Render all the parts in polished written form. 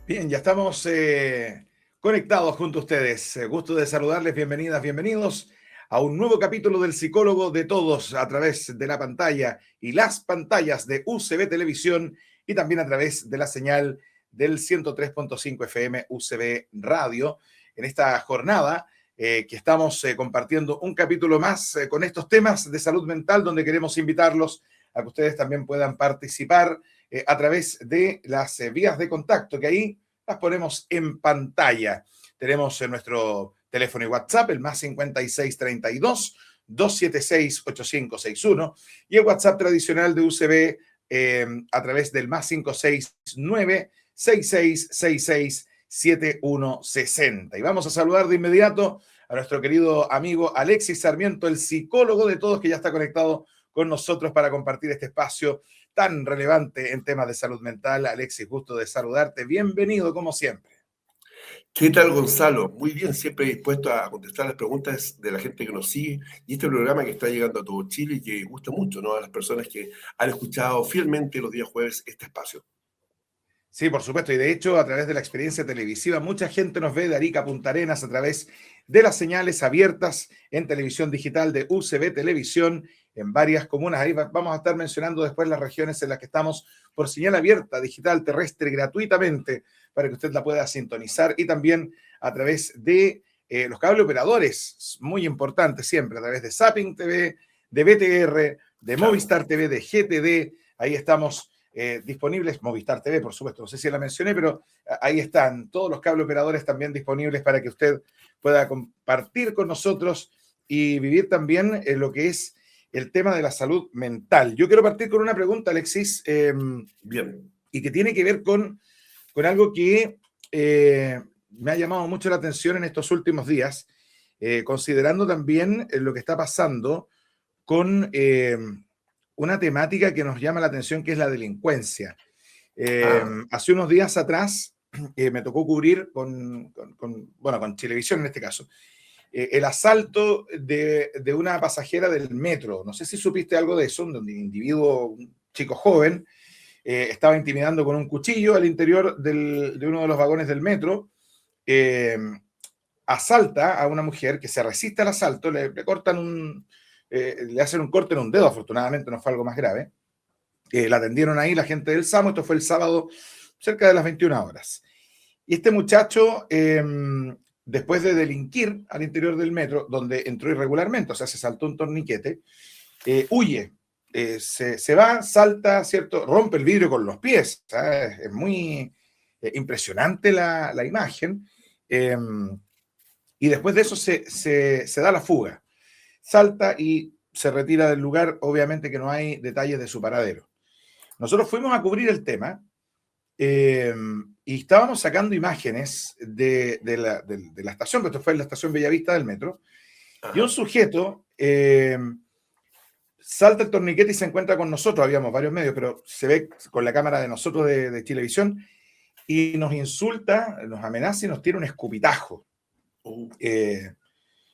Bien, ya estamos conectados junto a ustedes. Gusto de saludarles, bienvenidas, bienvenidos a un nuevo capítulo del Psicólogo de Todos a través de la pantalla y las pantallas de UCB Televisión y también a través de la señal del 103.5 FM UCB Radio. En esta jornada que estamos compartiendo un capítulo más con estos temas de salud mental, donde queremos invitarlos a que ustedes también puedan participar a través de las vías de contacto, que ahí las ponemos en pantalla. Tenemos nuestro teléfono y WhatsApp, el más 5632 276 8561, y el WhatsApp tradicional de UCB a través del más 569 6666 7160. Y vamos a saludar de inmediato a nuestro querido amigo Alexis Sarmiento, el psicólogo de todos, que ya está conectado con nosotros para compartir este espacio tan relevante en temas de salud mental. Alexis, gusto de saludarte. Bienvenido, como siempre. ¿Qué tal, Gonzalo? Muy bien, siempre dispuesto a contestar las preguntas de la gente que nos sigue y este programa que está llegando a todo Chile y que gusta mucho, ¿no?, a las personas que han escuchado fielmente los días jueves este espacio. Sí, por supuesto. Y de hecho, a través de la experiencia televisiva, mucha gente nos ve de Arica a Punta Arenas a través de las señales abiertas en televisión digital de UCB Televisión en varias comunas. Ahí vamos a estar mencionando después las regiones en las que estamos por señal abierta, digital, terrestre, gratuitamente, para que usted la pueda sintonizar. Y también a través de los cable operadores, muy importante siempre, a través de Zapping TV, de BTR, de Claro. Movistar TV, de GTD. Ahí estamos disponibles, Movistar TV, por supuesto, no sé si la mencioné, pero ahí están todos los cable operadores también disponibles para que usted pueda compartir con nosotros y vivir también lo que es el tema de la salud mental. Yo quiero partir con una pregunta, Alexis, Bien. y que tiene que ver con algo que me ha llamado mucho la atención en estos últimos días, considerando también lo que está pasando con una temática que nos llama la atención, que es la delincuencia. Ah, Hace unos días atrás me tocó cubrir bueno, con Chilevisión en este caso, el asalto de una pasajera del metro. No sé si supiste algo de eso, donde un individuo, un chico joven, estaba intimidando con un cuchillo al interior de uno de los vagones del metro. eh, Asalta a una mujer que se resiste al asalto, le cortan le hacen un corte en un dedo, afortunadamente no fue algo más grave. La atendieron ahí la gente del SAMU, esto fue el sábado cerca de las 21 horas. Y este muchacho, después de delinquir al interior del metro, donde entró irregularmente, o sea, se saltó un torniquete, huye, se va, salta, ¿cierto? Rompe el vidrio con los pies, ¿sabes? Es muy impresionante la imagen. Eh, y después de eso se da la fuga, salta y se retira del lugar, obviamente que no hay detalles de su paradero. Nosotros fuimos a cubrir el tema y estábamos sacando imágenes de la estación, que esto fue en la estación Bellavista del metro, y un ajá. sujeto salta el torniquete y se encuentra con nosotros, habíamos varios medios, pero se ve con la cámara de nosotros de Chilevisión, y nos insulta, nos amenaza y nos tira un escupitajo. Uh, Eh,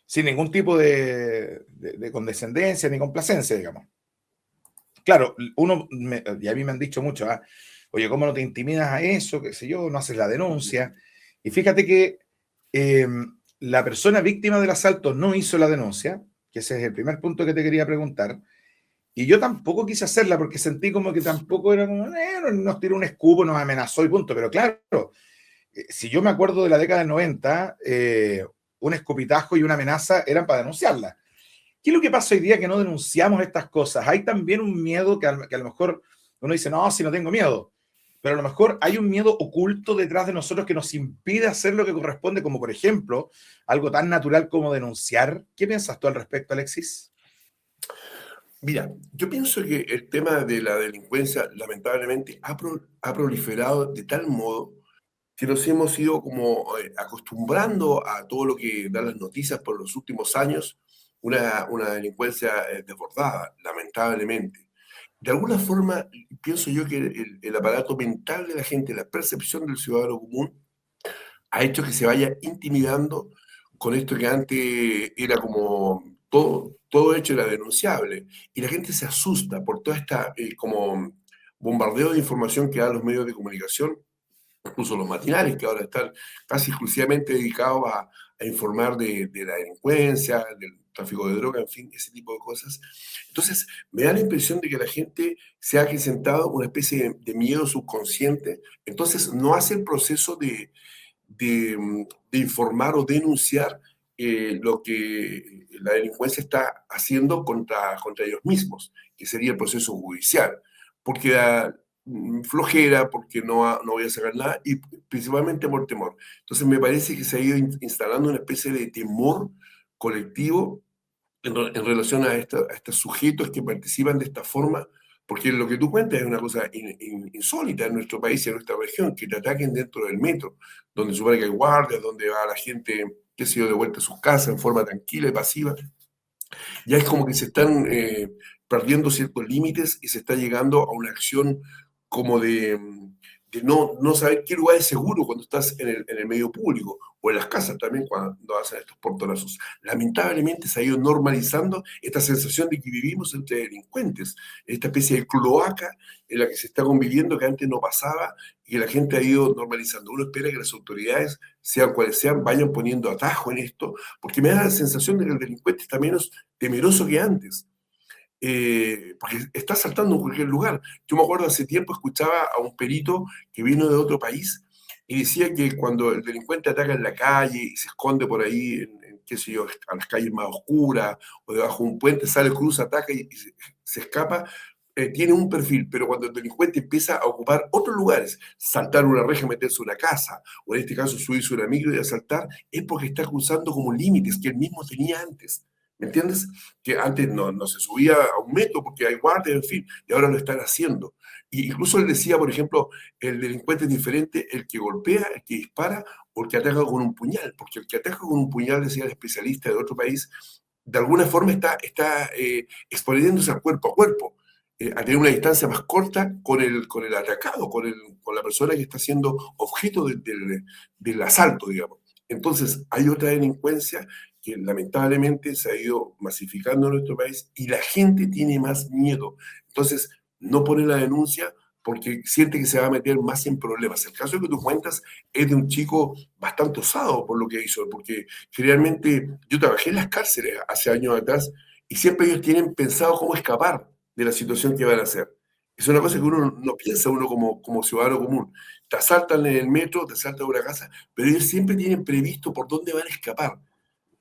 Sin ningún tipo de condescendencia ni complacencia, digamos. Claro, y a mí me han dicho mucho, oye, ¿cómo no te intimidas a eso? ¿Qué sé yo? No haces la denuncia. Y fíjate que eh, la persona víctima del asalto no hizo la denuncia, que ese es el primer punto que te quería preguntar, y yo tampoco quise hacerla porque sentí como que tampoco era como, nos tiró un escupo, nos amenazó y punto. Pero claro, si yo me acuerdo de la década del 90, un escupitajo y una amenaza eran para denunciarla. ¿Qué es lo que pasa hoy día que no denunciamos estas cosas? Hay también un miedo que a lo mejor uno dice, no, si no tengo miedo, pero a lo mejor hay un miedo oculto detrás de nosotros que nos impide hacer lo que corresponde, como por ejemplo, algo tan natural como denunciar. ¿Qué piensas tú al respecto, Alexis? Mira, yo pienso que el tema de la delincuencia lamentablemente ha proliferado de tal modo que nos hemos ido como acostumbrando a todo lo que dan las noticias por los últimos años, una delincuencia desbordada, lamentablemente. De alguna forma, pienso yo que el aparato mental de la gente, la percepción del ciudadano común, ha hecho que se vaya intimidando con esto que antes era como todo hecho era denunciable. Y la gente se asusta por toda esta como bombardeo de información que dan los medios de comunicación incluso los matinales, que ahora están casi exclusivamente dedicados a informar de la delincuencia, del tráfico de droga, en fin, ese tipo de cosas. Entonces, me da la impresión de que la gente se ha acrecentado una especie de miedo subconsciente, entonces no hace el proceso de informar o denunciar lo que la delincuencia está haciendo contra ellos mismos, que sería el proceso judicial, porque da flojera, porque no voy a sacar nada, y principalmente por temor. Entonces me parece que se ha ido instalando una especie de temor colectivo en relación a estos sujetos que participan de esta forma, porque lo que tú cuentas es una cosa insólita en nuestro país y en nuestra región, que te ataquen dentro del metro, donde supone que hay guardias, donde va la gente, qué sé yo, de vuelta a sus casas en forma tranquila y pasiva. Ya es como que se están perdiendo ciertos límites y se está llegando a una acción como de no saber qué lugar es seguro cuando estás en el medio público o en las casas también cuando hacen estos portonazos. Lamentablemente se ha ido normalizando esta sensación de que vivimos entre delincuentes, esta especie de cloaca en la que se está conviviendo que antes no pasaba y que la gente ha ido normalizando. Uno espera que las autoridades, sean cuales sean, vayan poniendo atajo en esto, porque me da la sensación de que el delincuente está menos temeroso que antes, porque está saltando en cualquier lugar. Yo me acuerdo hace tiempo escuchaba a un perito que vino de otro país y decía que cuando el delincuente ataca en la calle y se esconde por ahí, qué sé yo, a las calles más oscuras o debajo de un puente, sale, cruza, ataca y se escapa, tiene un perfil, pero cuando el delincuente empieza a ocupar otros lugares, saltar una reja, meterse en una casa, o en este caso subirse a una micro y asaltar, es porque está cruzando como límites que él mismo tenía antes. ¿Me entiendes? Que antes no se subía a un metro porque hay guardias, en fin, y ahora lo están haciendo. Y incluso él decía, por ejemplo, el delincuente es diferente el que golpea, el que dispara o el que ataca con un puñal, porque el que ataca con un puñal, decía el especialista de otro país, de alguna forma está exponiéndose al cuerpo a cuerpo, a tener una distancia más corta con el atacado, con la persona que está siendo objeto del asalto, digamos. Entonces, hay otra delincuencia que lamentablemente se ha ido masificando en nuestro país y la gente tiene más miedo. Entonces, no pone la denuncia porque siente que se va a meter más en problemas. El caso que tú cuentas es de un chico bastante osado por lo que hizo, porque generalmente yo trabajé en las cárceles hace años atrás y siempre ellos tienen pensado cómo escapar de la situación que van a hacer. Es una cosa que uno no piensa, uno como ciudadano común. Te asaltan en el metro, te asaltan en una casa, pero ellos siempre tienen previsto por dónde van a escapar,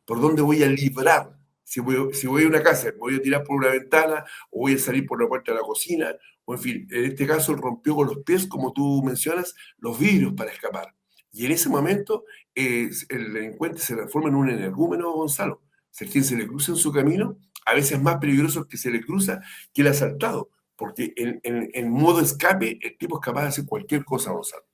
por dónde voy a librar. Si voy a una casa, me voy a tirar por una ventana o voy a salir por la puerta de la cocina, o en fin, en este caso rompió con los pies, como tú mencionas, los vidrios para escapar. Y en ese momento el delincuente se transforma en un energúmeno, Gonzalo. Si a quien se le cruza en su camino, a veces es más peligroso el que se le cruza que el asaltado, porque en modo escape el tipo es capaz de hacer cualquier cosa, Gonzalo.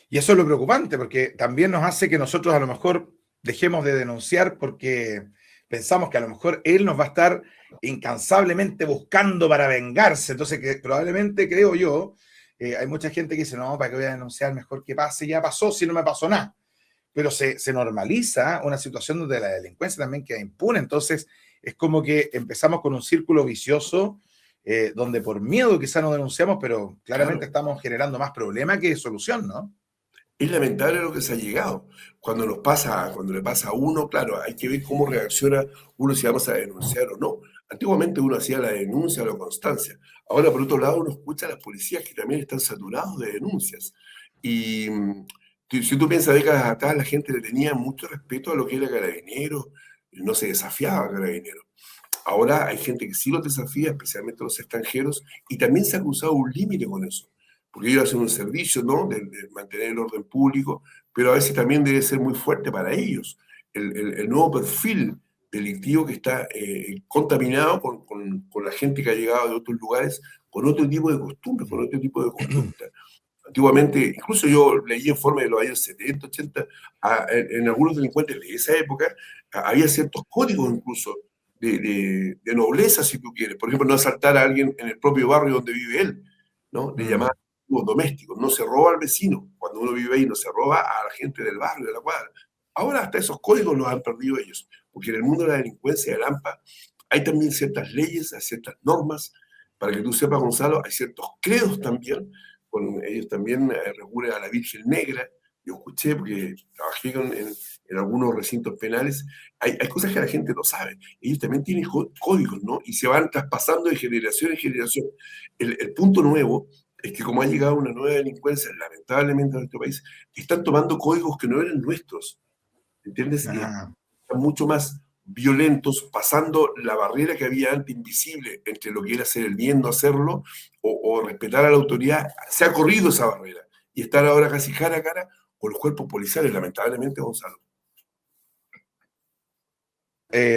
Y eso es lo preocupante, porque también nos hace que nosotros a lo mejor dejemos de denunciar porque pensamos que a lo mejor él nos va a estar incansablemente buscando para vengarse. Entonces, que probablemente, creo yo, hay mucha gente que dice, no, ¿para qué voy a denunciar? Mejor que pase, ya pasó, si no me pasó nada. Pero se normaliza una situación donde la delincuencia también queda impune. Entonces, es como que empezamos con un círculo vicioso donde por miedo quizá no denunciamos, pero claramente Claro. estamos generando más problema que solución, ¿no? Es lamentable lo que se ha llegado. Cuando le pasa a uno, claro, hay que ver cómo reacciona uno si vamos a denunciar o no. Antiguamente uno hacía la denuncia o la constancia. Ahora, por otro lado, uno escucha a las policías que también están saturados de denuncias. Y si tú piensas décadas atrás, la gente le tenía mucho respeto a lo que era carabinero, no se desafiaba a carabinero. Ahora hay gente que sí los desafía, especialmente los extranjeros, y también se ha cruzado un límite con eso, porque ellos hacen un servicio, ¿no?, de mantener el orden público, pero a veces también debe ser muy fuerte para ellos. El nuevo perfil delictivo que está contaminado con la gente que ha llegado de otros lugares, con otro tipo de costumbres, con otro tipo de conducta. Antiguamente, incluso yo leí informes de los años 70, 80, en algunos delincuentes de esa época, había ciertos códigos incluso de nobleza, si tú quieres. Por ejemplo, no asaltar a alguien en el propio barrio donde vive él, ¿no? Le llamaban domésticos. No se roba al vecino. Cuando uno vive ahí, no se roba a la gente del barrio, de la cuadra. Ahora hasta esos códigos los han perdido ellos, porque en el mundo de la delincuencia, de AMPA, hay también ciertas leyes, hay ciertas normas. Para que tú sepas, Gonzalo, hay ciertos credos también, ellos también recurren a la Virgen Negra. Yo escuché, porque trabajé en algunos recintos penales, hay cosas que la gente no sabe. Ellos también tienen códigos, ¿no? Y se van traspasando de generación en generación. El punto nuevo es que como ha llegado una nueva delincuencia, lamentablemente, a nuestro país, están tomando códigos que no eran nuestros, ¿entiendes? Y Ah, están mucho más violentos, pasando la barrera que había antes invisible entre lo que era hacer el bien, no hacerlo, o respetar a la autoridad. Se ha corrido esa barrera y estar ahora casi cara a cara con los cuerpos policiales, lamentablemente, Gonzalo.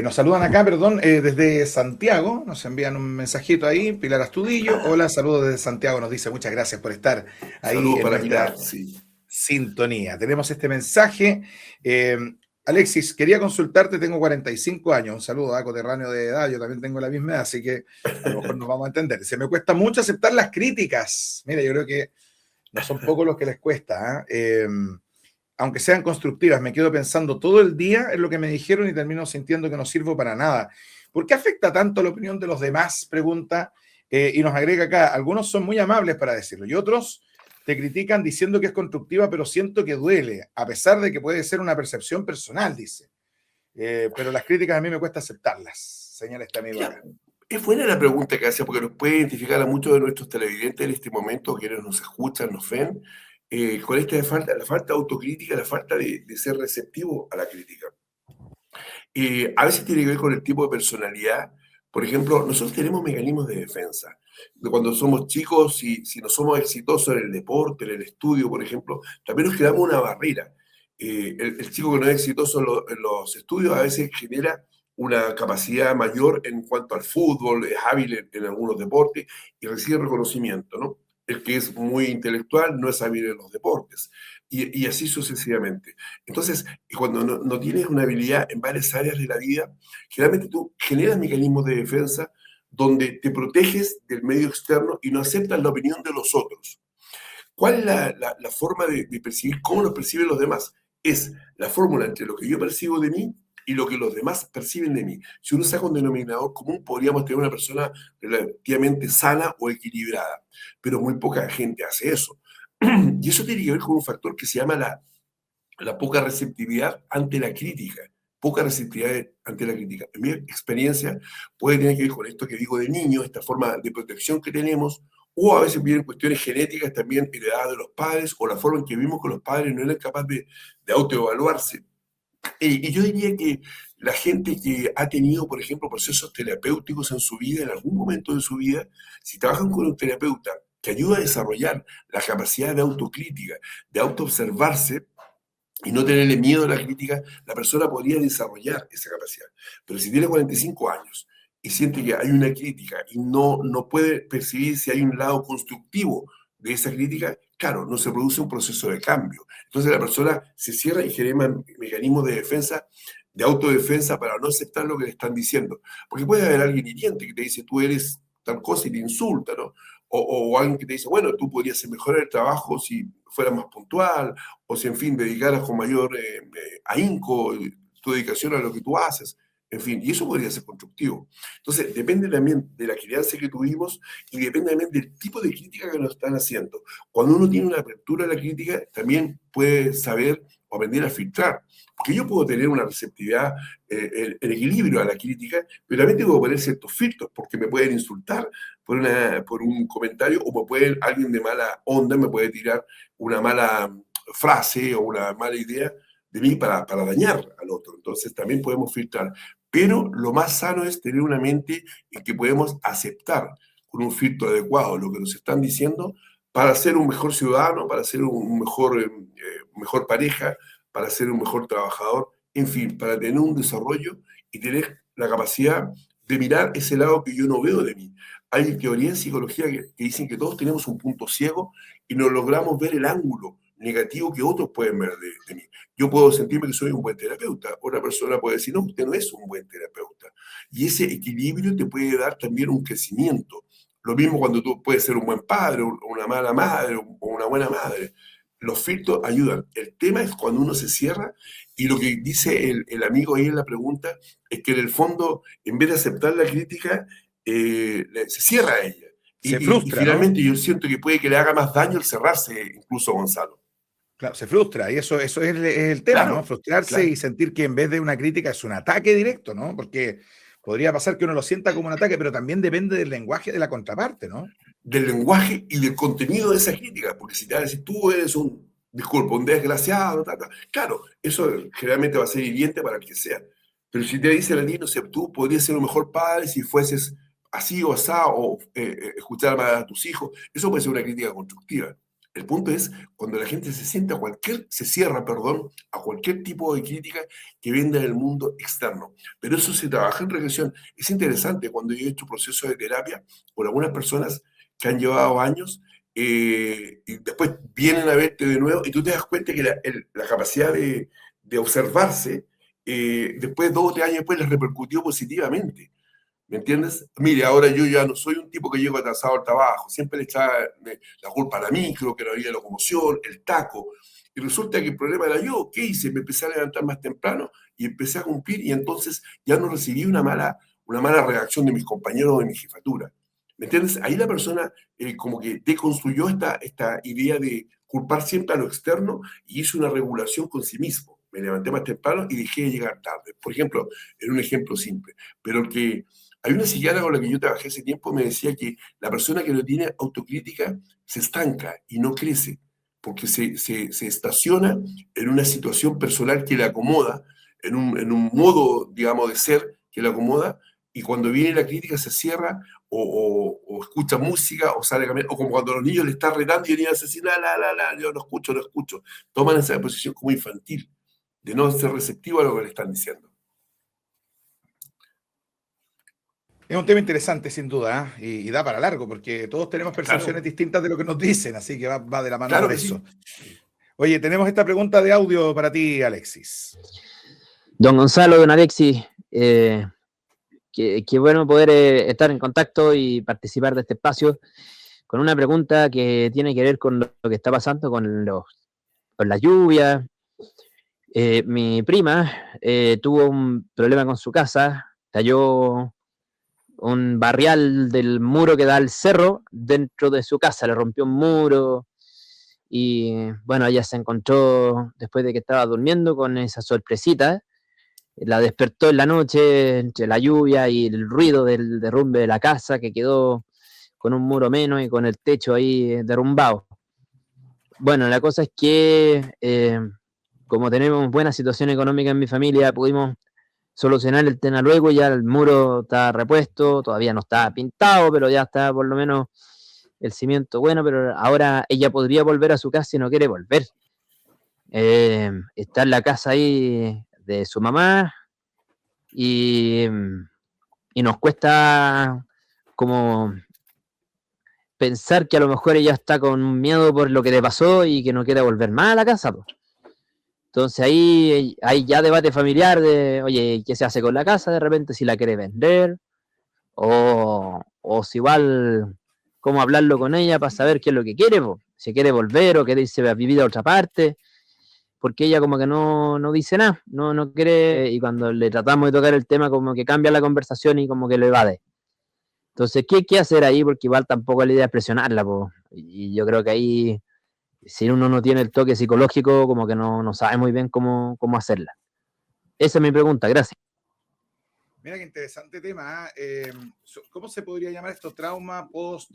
nos saludan acá, perdón, desde Santiago, nos envían un mensajito ahí, Pilar Astudillo. Hola, saludos desde Santiago, nos dice muchas gracias por estar ahí Saludos en para nuestra Pilar, sí. sintonía. Tenemos este mensaje. Eh, Alexis, quería consultarte, tengo 45 años, un saludo a coterráneo de edad, yo también tengo la misma edad, así que a lo mejor nos vamos a entender. Se me cuesta mucho aceptar las críticas. Mira, yo creo que no son pocos los que les cuesta, ¿eh? Aunque sean constructivas, me quedo pensando todo el día en lo que me dijeron y termino sintiendo que no sirvo para nada. ¿Por qué afecta tanto la opinión de los demás? Pregunta, y nos agrega acá, algunos son muy amables para decirlo y otros te critican diciendo que es constructiva, pero siento que duele, a pesar de que puede ser una percepción personal, dice. Pero las críticas a mí me cuesta aceptarlas, señala este amigo Mira, acá. es buena la pregunta que hace porque nos puede identificar a muchos de nuestros televidentes en este momento, quienes nos escuchan, nos ven, con esta falta, la falta de autocrítica, la falta de ser receptivo a la crítica. A veces tiene que ver con el tipo de personalidad. Por ejemplo, nosotros tenemos mecanismos de defensa. Cuando somos chicos, si no somos exitosos en el deporte, en el estudio, por ejemplo, también nos creamos una barrera. El chico que no es exitoso en los estudios a veces genera una capacidad mayor en cuanto al fútbol, es hábil en algunos deportes y recibe reconocimiento, ¿no? El que es muy intelectual no es hábil en los deportes y así sucesivamente. Entonces, cuando no tienes una habilidad en varias áreas de la vida, generalmente tú generas mecanismos de defensa donde te proteges del medio externo y no aceptas la opinión de los otros. ¿Cuál es la forma de percibir cómo nos perciben los demás? Es la fórmula entre lo que yo percibo de mí y lo que los demás perciben de mí. Si uno saca un denominador común, podríamos tener una persona relativamente sana o equilibrada, pero muy poca gente hace eso. Y eso tiene que ver con un factor que se llama la poca receptividad ante la crítica. Poca receptividad ante la crítica. En mi experiencia puede tener que ver con esto que digo de niño, esta forma de protección que tenemos, o a veces vienen cuestiones genéticas también heredadas de los padres, o la forma en que vimos que los padres no eran capaces de autoevaluarse. Y yo diría que la gente que ha tenido, por ejemplo, procesos terapéuticos en su vida, en algún momento de su vida, si trabajan con un terapeuta que ayuda a desarrollar la capacidad de autocrítica, de autoobservarse, y no tenerle miedo a la crítica, la persona podría desarrollar esa capacidad. Pero si tiene 45 años y siente que hay una crítica y no puede percibir si hay un lado constructivo de esa crítica, claro, no se produce un proceso de cambio. Entonces la persona se cierra y genera mecanismos de defensa, de autodefensa para no aceptar lo que le están diciendo. Porque puede haber alguien hiriente que te dice, tú eres tal cosa y te insulta, ¿no? O alguien que te dice, bueno, tú podrías hacer mejor el trabajo si fueras más puntual, o si, en fin, dedicaras con mayor ahínco tu dedicación a lo que tú haces. En fin, y eso podría ser constructivo. Entonces, depende también de la crianza que tuvimos y depende también del tipo de crítica que nos están haciendo. Cuando uno tiene una apertura a la crítica, también puede saber o aprender a filtrar. Porque yo puedo tener una receptividad, el equilibrio a la crítica, pero también tengo que poner ciertos filtros, porque me pueden insultar por un comentario o alguien de mala onda me puede tirar una mala frase o una mala idea de mí para dañar al otro. Entonces también podemos filtrar. Pero lo más sano es tener una mente en que podemos aceptar con un filtro adecuado lo que nos están diciendo para ser un mejor ciudadano, para ser un mejor pareja, para ser un mejor trabajador, en fin, para tener un desarrollo y tener la capacidad de mirar ese lado que yo no veo de mí. Hay teorías en psicología que dicen que todos tenemos un punto ciego y no logramos ver el ángulo negativo que otros pueden ver de mí. Yo puedo sentirme que soy un buen terapeuta, otra persona puede decir, no, usted no es un buen terapeuta. Y ese equilibrio te puede dar también un crecimiento. Lo mismo cuando tú puedes ser un buen padre, o una mala madre, o una buena madre. Los filtros ayudan. El tema es cuando uno se cierra y lo que dice el amigo ahí en la pregunta es que en el fondo, en vez de aceptar la crítica, se cierra a ella. Se Y frustra, ¿no? finalmente yo siento que puede que le haga más daño el cerrarse, incluso Gonzalo. Claro, se frustra, y eso es el tema, ¿no? Claro, Frustrarse claro. y sentir que en vez de una crítica es un ataque directo, ¿no? Porque podría pasar que uno lo sienta como un ataque, pero también depende del lenguaje de la contraparte, ¿no? Del lenguaje y del contenido de esa crítica, porque si te vas a decir, tú eres disculpa, un desgraciado, claro, eso generalmente va a ser hiriente para el que sea. Pero si te dice la niña, no sé, tú podrías ser un mejor padre si fueses así o asá, o escuchar más a tus hijos, eso puede ser una crítica constructiva. El punto es cuando la gente se cierra, perdón, a cualquier tipo de crítica que venga del mundo externo. Pero eso se trabaja en regresión. Es interesante cuando yo he hecho procesos de terapia con algunas personas que han llevado años, y después vienen a verte de nuevo y tú te das cuenta que la capacidad de observarse, después 2 o 3 años después les repercutió positivamente. ¿Me entiendes? Mire, ahora yo ya no soy un tipo que llego atrasado al trabajo, siempre le echaba la culpa a la micro, que no había locomoción, el taco, y resulta que el problema era yo. ¿Qué hice? Me empecé a levantar más temprano y empecé a cumplir, y entonces ya no recibí una mala reacción de mis compañeros o de mi jefatura. ¿Me entiendes? Ahí la persona como que deconstruyó esta idea de culpar siempre a lo externo y hizo una regulación con sí mismo. Me levanté más temprano y dejé de llegar tarde. Por ejemplo, en un ejemplo simple, pero que hay una psiquiatra con la que yo trabajé hace tiempo, me decía que la persona que no tiene autocrítica se estanca y no crece, porque se estaciona en una situación personal que le acomoda, en un modo, digamos, de ser que le acomoda, y cuando viene la crítica se cierra o escucha música o sale a caminar, o como cuando a los niños le están retando y el niño hace así, yo no escucho, no escucho. Toman esa posición como infantil, de no ser receptivo a lo que le están diciendo. Es un tema interesante, sin duda, ¿eh? Y da para largo, porque todos tenemos percepciones Claro, distintas de lo que nos dicen, así que va de la mano claro por que eso. sí. Oye, tenemos esta pregunta de audio para ti, Alexis. Don Gonzalo, don Alexis, qué bueno poder estar en contacto y participar de este espacio con una pregunta que tiene que ver con lo que está pasando con la lluvia. Mi prima tuvo un problema con su casa, cayó un barrial del muro que da al cerro dentro de su casa, le rompió un muro y bueno, ella se encontró después de que estaba durmiendo con esa sorpresita. La despertó en la noche entre la lluvia y el ruido del derrumbe de la casa, que quedó con un muro menos y con el techo ahí derrumbado. Bueno, la cosa es que como tenemos buena situación económica en mi familia, pudimos solucionar el tema luego. Ya el muro está repuesto, todavía no está pintado, pero ya está por lo menos el cimiento bueno. Pero ahora ella podría volver a su casa y no quiere volver. Está en la casa ahí de su mamá, y, y nos cuesta como pensar que a lo mejor ella está con miedo por lo que le pasó y que no quiere volver más a la casa, pues. Entonces ahí hay ya debate familiar de, oye, ¿qué se hace con la casa de repente? Si la quiere vender, o si igual, cómo hablarlo con ella para saber qué es lo que quiere, pues. Si quiere volver o quiere irse a vivir a otra parte, porque ella como que no dice nada, no quiere, y cuando le tratamos de tocar el tema como que cambia la conversación y como que lo evade. Entonces, ¿qué hacer ahí? Porque igual tampoco la idea es presionarla, po. Y yo creo que ahí, si uno no tiene el toque psicológico, como que no sabe muy bien cómo hacerla. Esa es mi pregunta, gracias. Mira qué interesante tema. ¿Cómo se podría llamar esto? Trauma post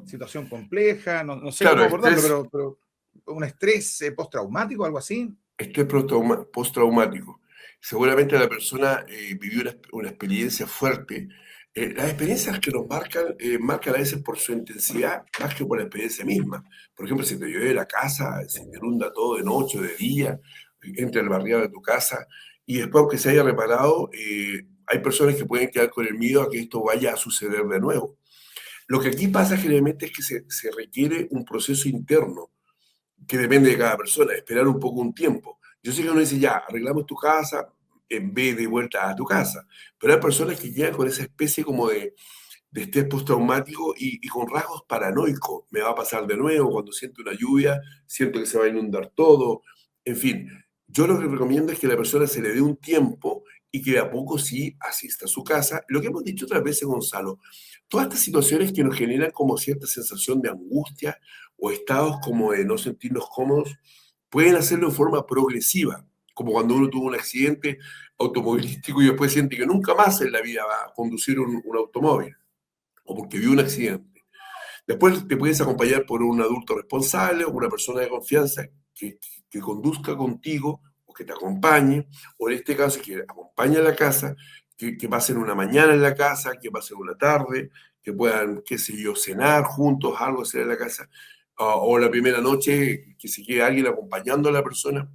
situación compleja. No sé Claro, cómo abordarlo, pero un estrés postraumático, algo así. estrés postraumático. Seguramente la persona vivió una experiencia fuerte. Las experiencias que nos marcan a veces por su intensidad más que por la experiencia misma. Por ejemplo, si te llueve la casa, se te inunda todo de noche o de día, entra el barriado de tu casa, y después, aunque se haya reparado, hay personas que pueden quedar con el miedo a que esto vaya a suceder de nuevo. Lo que aquí pasa generalmente es que se requiere un proceso interno que depende de cada persona, esperar un poco un tiempo. Yo sé que uno dice, ya, arreglamos tu casa en vez de vuelta a tu casa, pero hay personas que llegan con esa especie como de estrés postraumático y con rasgos paranoicos. Me va a pasar de nuevo cuando siento una lluvia, siento que se va a inundar todo, en fin. Yo lo que recomiendo es que la persona se le dé un tiempo y que de a poco sí asista a su casa. Lo que hemos dicho otras veces, Gonzalo, todas estas situaciones que nos generan como cierta sensación de angustia o estados como de no sentirnos cómodos, pueden hacerlo de forma progresiva, como cuando uno tuvo un accidente automovilístico y después siente que nunca más en la vida va a conducir un automóvil, o porque vio un accidente. Después te puedes acompañar por un adulto responsable o una persona de confianza que conduzca contigo o que te acompañe, o en este caso que acompañe a la casa, que pasen una mañana en la casa, que pasen una tarde, que puedan, qué sé yo, cenar juntos, algo hacer en la casa, o la primera noche que se quede alguien acompañando a la persona.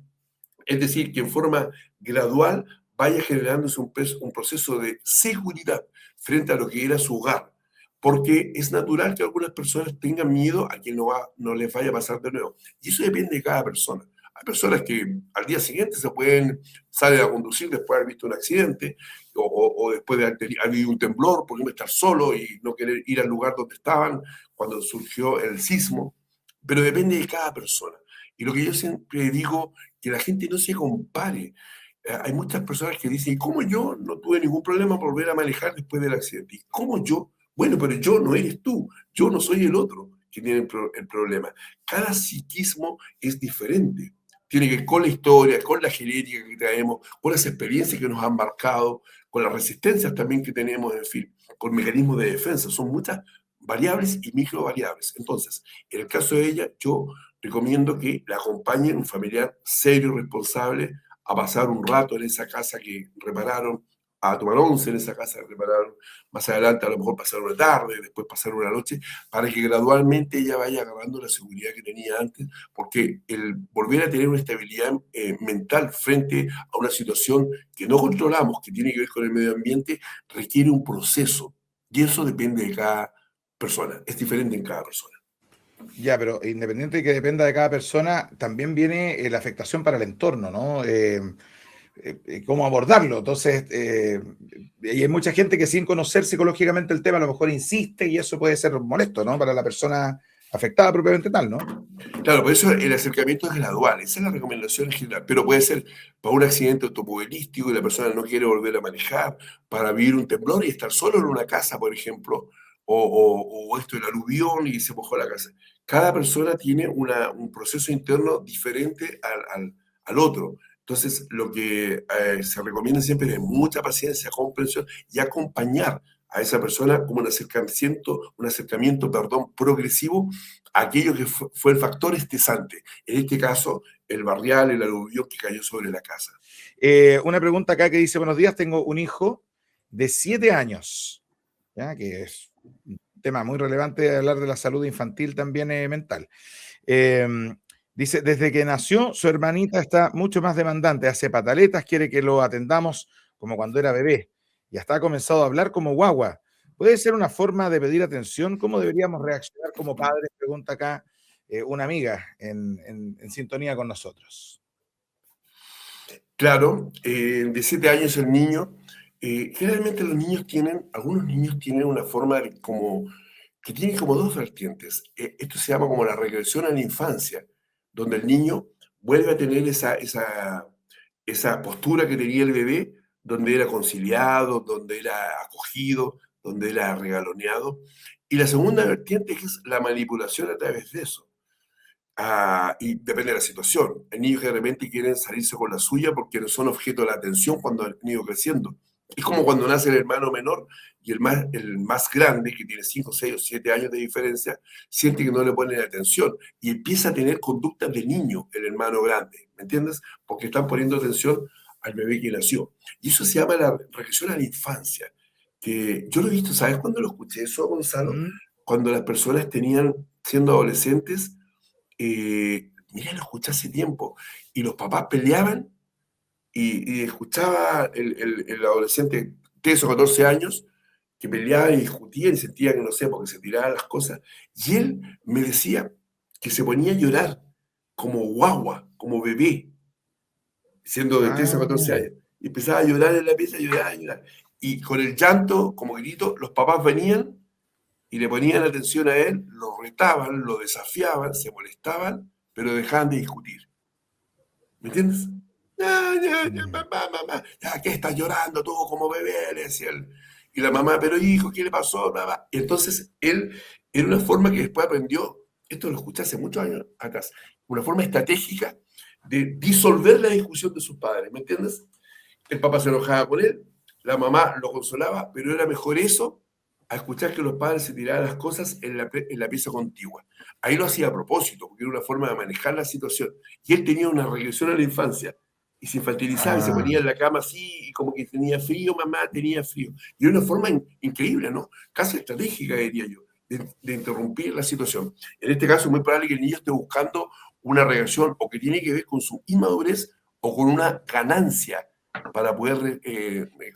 Es decir, que en forma gradual vaya generándose un proceso de seguridad frente a lo que era su hogar. Porque es natural que algunas personas tengan miedo a que no les vaya a pasar de nuevo. Y eso depende de cada persona. Hay personas que al día siguiente salen a conducir después de haber visto un accidente o después de haber habido un temblor, por ejemplo, estar solo y no querer ir al lugar donde estaban cuando surgió el sismo. Pero depende de cada persona. Y lo que yo siempre digo, que la gente no se compare. Hay muchas personas que dicen, ¿y cómo yo no tuve ningún problema por volver a manejar después del accidente? ¿Y cómo yo? Bueno, pero yo no eres tú, yo no soy el otro que tiene el problema. Cada psiquismo es diferente. Tiene que ver con la historia, con la genética que traemos, con las experiencias que nos han marcado, con las resistencias también que tenemos, en fin, con mecanismos de defensa. Son muchas variables y microvariables. Entonces, en el caso de ella, yo recomiendo que la acompañe un familiar serio y responsable a pasar un rato en esa casa que repararon, a tomar once en esa casa que repararon, más adelante a lo mejor pasar una tarde, después pasar una noche, para que gradualmente ella vaya agarrando la seguridad que tenía antes, porque el volver a tener una estabilidad mental frente a una situación que no controlamos, que tiene que ver con el medio ambiente, requiere un proceso, y eso depende de cada persona, es diferente en cada persona. Ya, pero independiente de que dependa de cada persona, también viene la afectación para el entorno, ¿no? Cómo abordarlo. Entonces, y hay mucha gente que sin conocer psicológicamente el tema a lo mejor insiste y eso puede ser molesto, ¿no? Para la persona afectada propiamente tal, ¿no? Claro, por eso el acercamiento es gradual, esa es la recomendación en general, pero puede ser para un accidente automovilístico y la persona no quiere volver a manejar, para vivir un temblor y estar solo en una casa, por ejemplo, o esto, el aluvión y se mojó la casa. Cada persona tiene un proceso interno diferente al otro. Entonces, lo que se recomienda siempre es mucha paciencia, comprensión y acompañar a esa persona como un acercamiento, perdón, progresivo a aquello que fue el factor estresante. En este caso, el barrial, el aluvión que cayó sobre la casa. Una pregunta acá que dice, buenos días, tengo un hijo de 7 años, ¿ya? Que es un tema muy relevante de hablar de la salud infantil también mental. Eh, Dice, desde que nació, su hermanita está mucho más demandante, hace pataletas, quiere que lo atendamos como cuando era bebé. Y hasta ha comenzado a hablar como guagua. ¿Puede ser una forma de pedir atención? ¿Cómo deberíamos reaccionar como padres? Pregunta acá una amiga en sintonía con nosotros. Claro, de 7 años el niño, generalmente algunos niños tienen una forma que tiene como dos vertientes. Esto se llama como la regresión a la infancia, donde el niño vuelve a tener esa postura que tenía el bebé, donde era conciliado, donde era acogido, donde era regaloneado. Y la segunda vertiente es la manipulación a través de eso. Y depende de la situación. Hay niños que de repente quieren salirse con la suya porque no son objeto de la atención cuando han ido creciendo. Es como cuando nace el hermano menor y el más grande, que tiene 5, 6 o 7 años de diferencia, siente que no le ponen atención y empieza a tener conductas de niño el hermano grande, ¿me entiendes? Porque están poniendo atención al bebé que nació. Y eso se llama la regresión a la infancia, que yo lo he visto, ¿sabes cuándo lo escuché eso, Gonzalo? ¿Mm? Cuando las personas siendo adolescentes, mira, lo escuché hace tiempo, y los papás peleaban y escuchaba el adolescente de 13 o 14 años que peleaba y discutía y sentía que no sé, porque se tiraban las cosas. Y él me decía que se ponía a llorar como guagua, como bebé, siendo de 13 o 14 Ah, años. Y empezaba a llorar en la pieza, a llorar, a llorar. Y con el llanto, como grito, los papás venían y le ponían atención a él, lo retaban, lo desafiaban, se molestaban, pero dejaban de discutir. ¿Me entiendes? Mamá, ya, ¿qué estás llorando tú como bebé? Le decía él. Y la mamá, pero hijo, ¿qué le pasó? Mamá? Y entonces él, en una forma que después aprendió, esto lo escuché hace muchos años atrás, una forma estratégica de disolver la discusión de sus padres, ¿me entiendes? El papá se enojaba con él, la mamá lo consolaba, pero era mejor eso a escuchar que los padres se tiraran las cosas en la pieza contigua. Ahí lo hacía a propósito, porque era una forma de manejar la situación. Y él tenía una regresión a la infancia, y se infantilizaba y se Ah, ponía en la cama así, y como que tenía frío, mamá, tenía frío. Y era una forma increíble, ¿no? Casi estratégica, diría yo, de interrumpir la situación. En este caso, es muy probable que el niño esté buscando una reacción o que tiene que ver con su inmadurez o con una ganancia para poder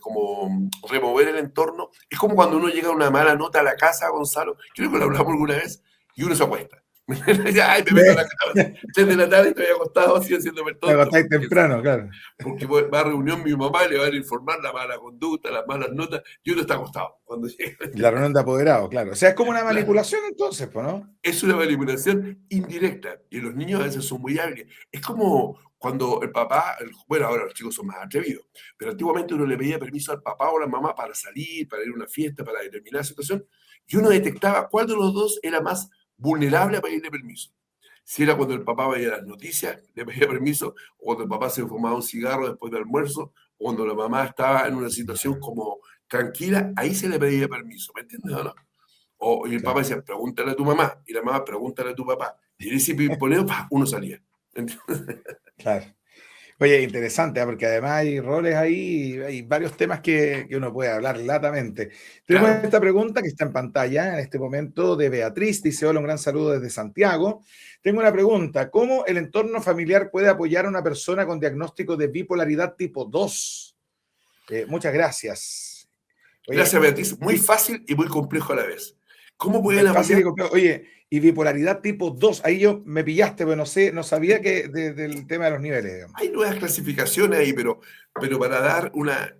como remover el entorno. Es como cuando uno llega a una mala nota a la casa, Gonzalo, creo que lo hablamos alguna vez, y uno se acuesta. Ay, me meto a la cama, 3 de la tarde y estoy acostado así haciéndome el te tonto. acostáis temprano, claro. Porque va a reunión mi mamá y le van a informar la mala conducta, las malas notas, y uno está acostado cuando llega. La reunión de apoderados, claro. O sea, es como una Claro. manipulación entonces, pues, ¿no? Es una manipulación indirecta y los niños a veces son muy hábiles. Es como cuando el papá, bueno, ahora los chicos son más atrevidos, pero antiguamente uno le pedía permiso al papá o a la mamá para salir, para ir a una fiesta, para determinada situación, y uno detectaba cuál de los dos era más vulnerable a pedirle permiso. Si era cuando el papá veía las noticias, le pedía permiso, o cuando el papá se fumaba un cigarro después del almuerzo, o cuando la mamá estaba en una situación como tranquila, ahí se le pedía permiso, ¿me entiendes o no? Y el papá Claro, decía, pregúntale a tu mamá, y la mamá, pregúntale a tu papá. Y en ese pimponeo, uno salía. ¿Entiendes? claro. Oye, interesante, ¿ah? Porque además hay roles ahí, hay varios temas que uno puede hablar latamente. Tenemos Claro. esta pregunta que está en pantalla en este momento de Beatriz. Dice, hola, un gran saludo desde Santiago. Tengo una pregunta. ¿Cómo el entorno familiar puede apoyar a una persona con diagnóstico de bipolaridad tipo 2? Muchas gracias. Gracias, Oye, Beatriz. Muy fácil y muy complejo a la vez. ¿Cómo pueden es fácil y apoyar? complejo. Oye, y bipolaridad tipo 2, ahí yo me pillaste, pero no sé, no sabía que del tema de los niveles, digamos. Hay nuevas clasificaciones ahí, pero para dar una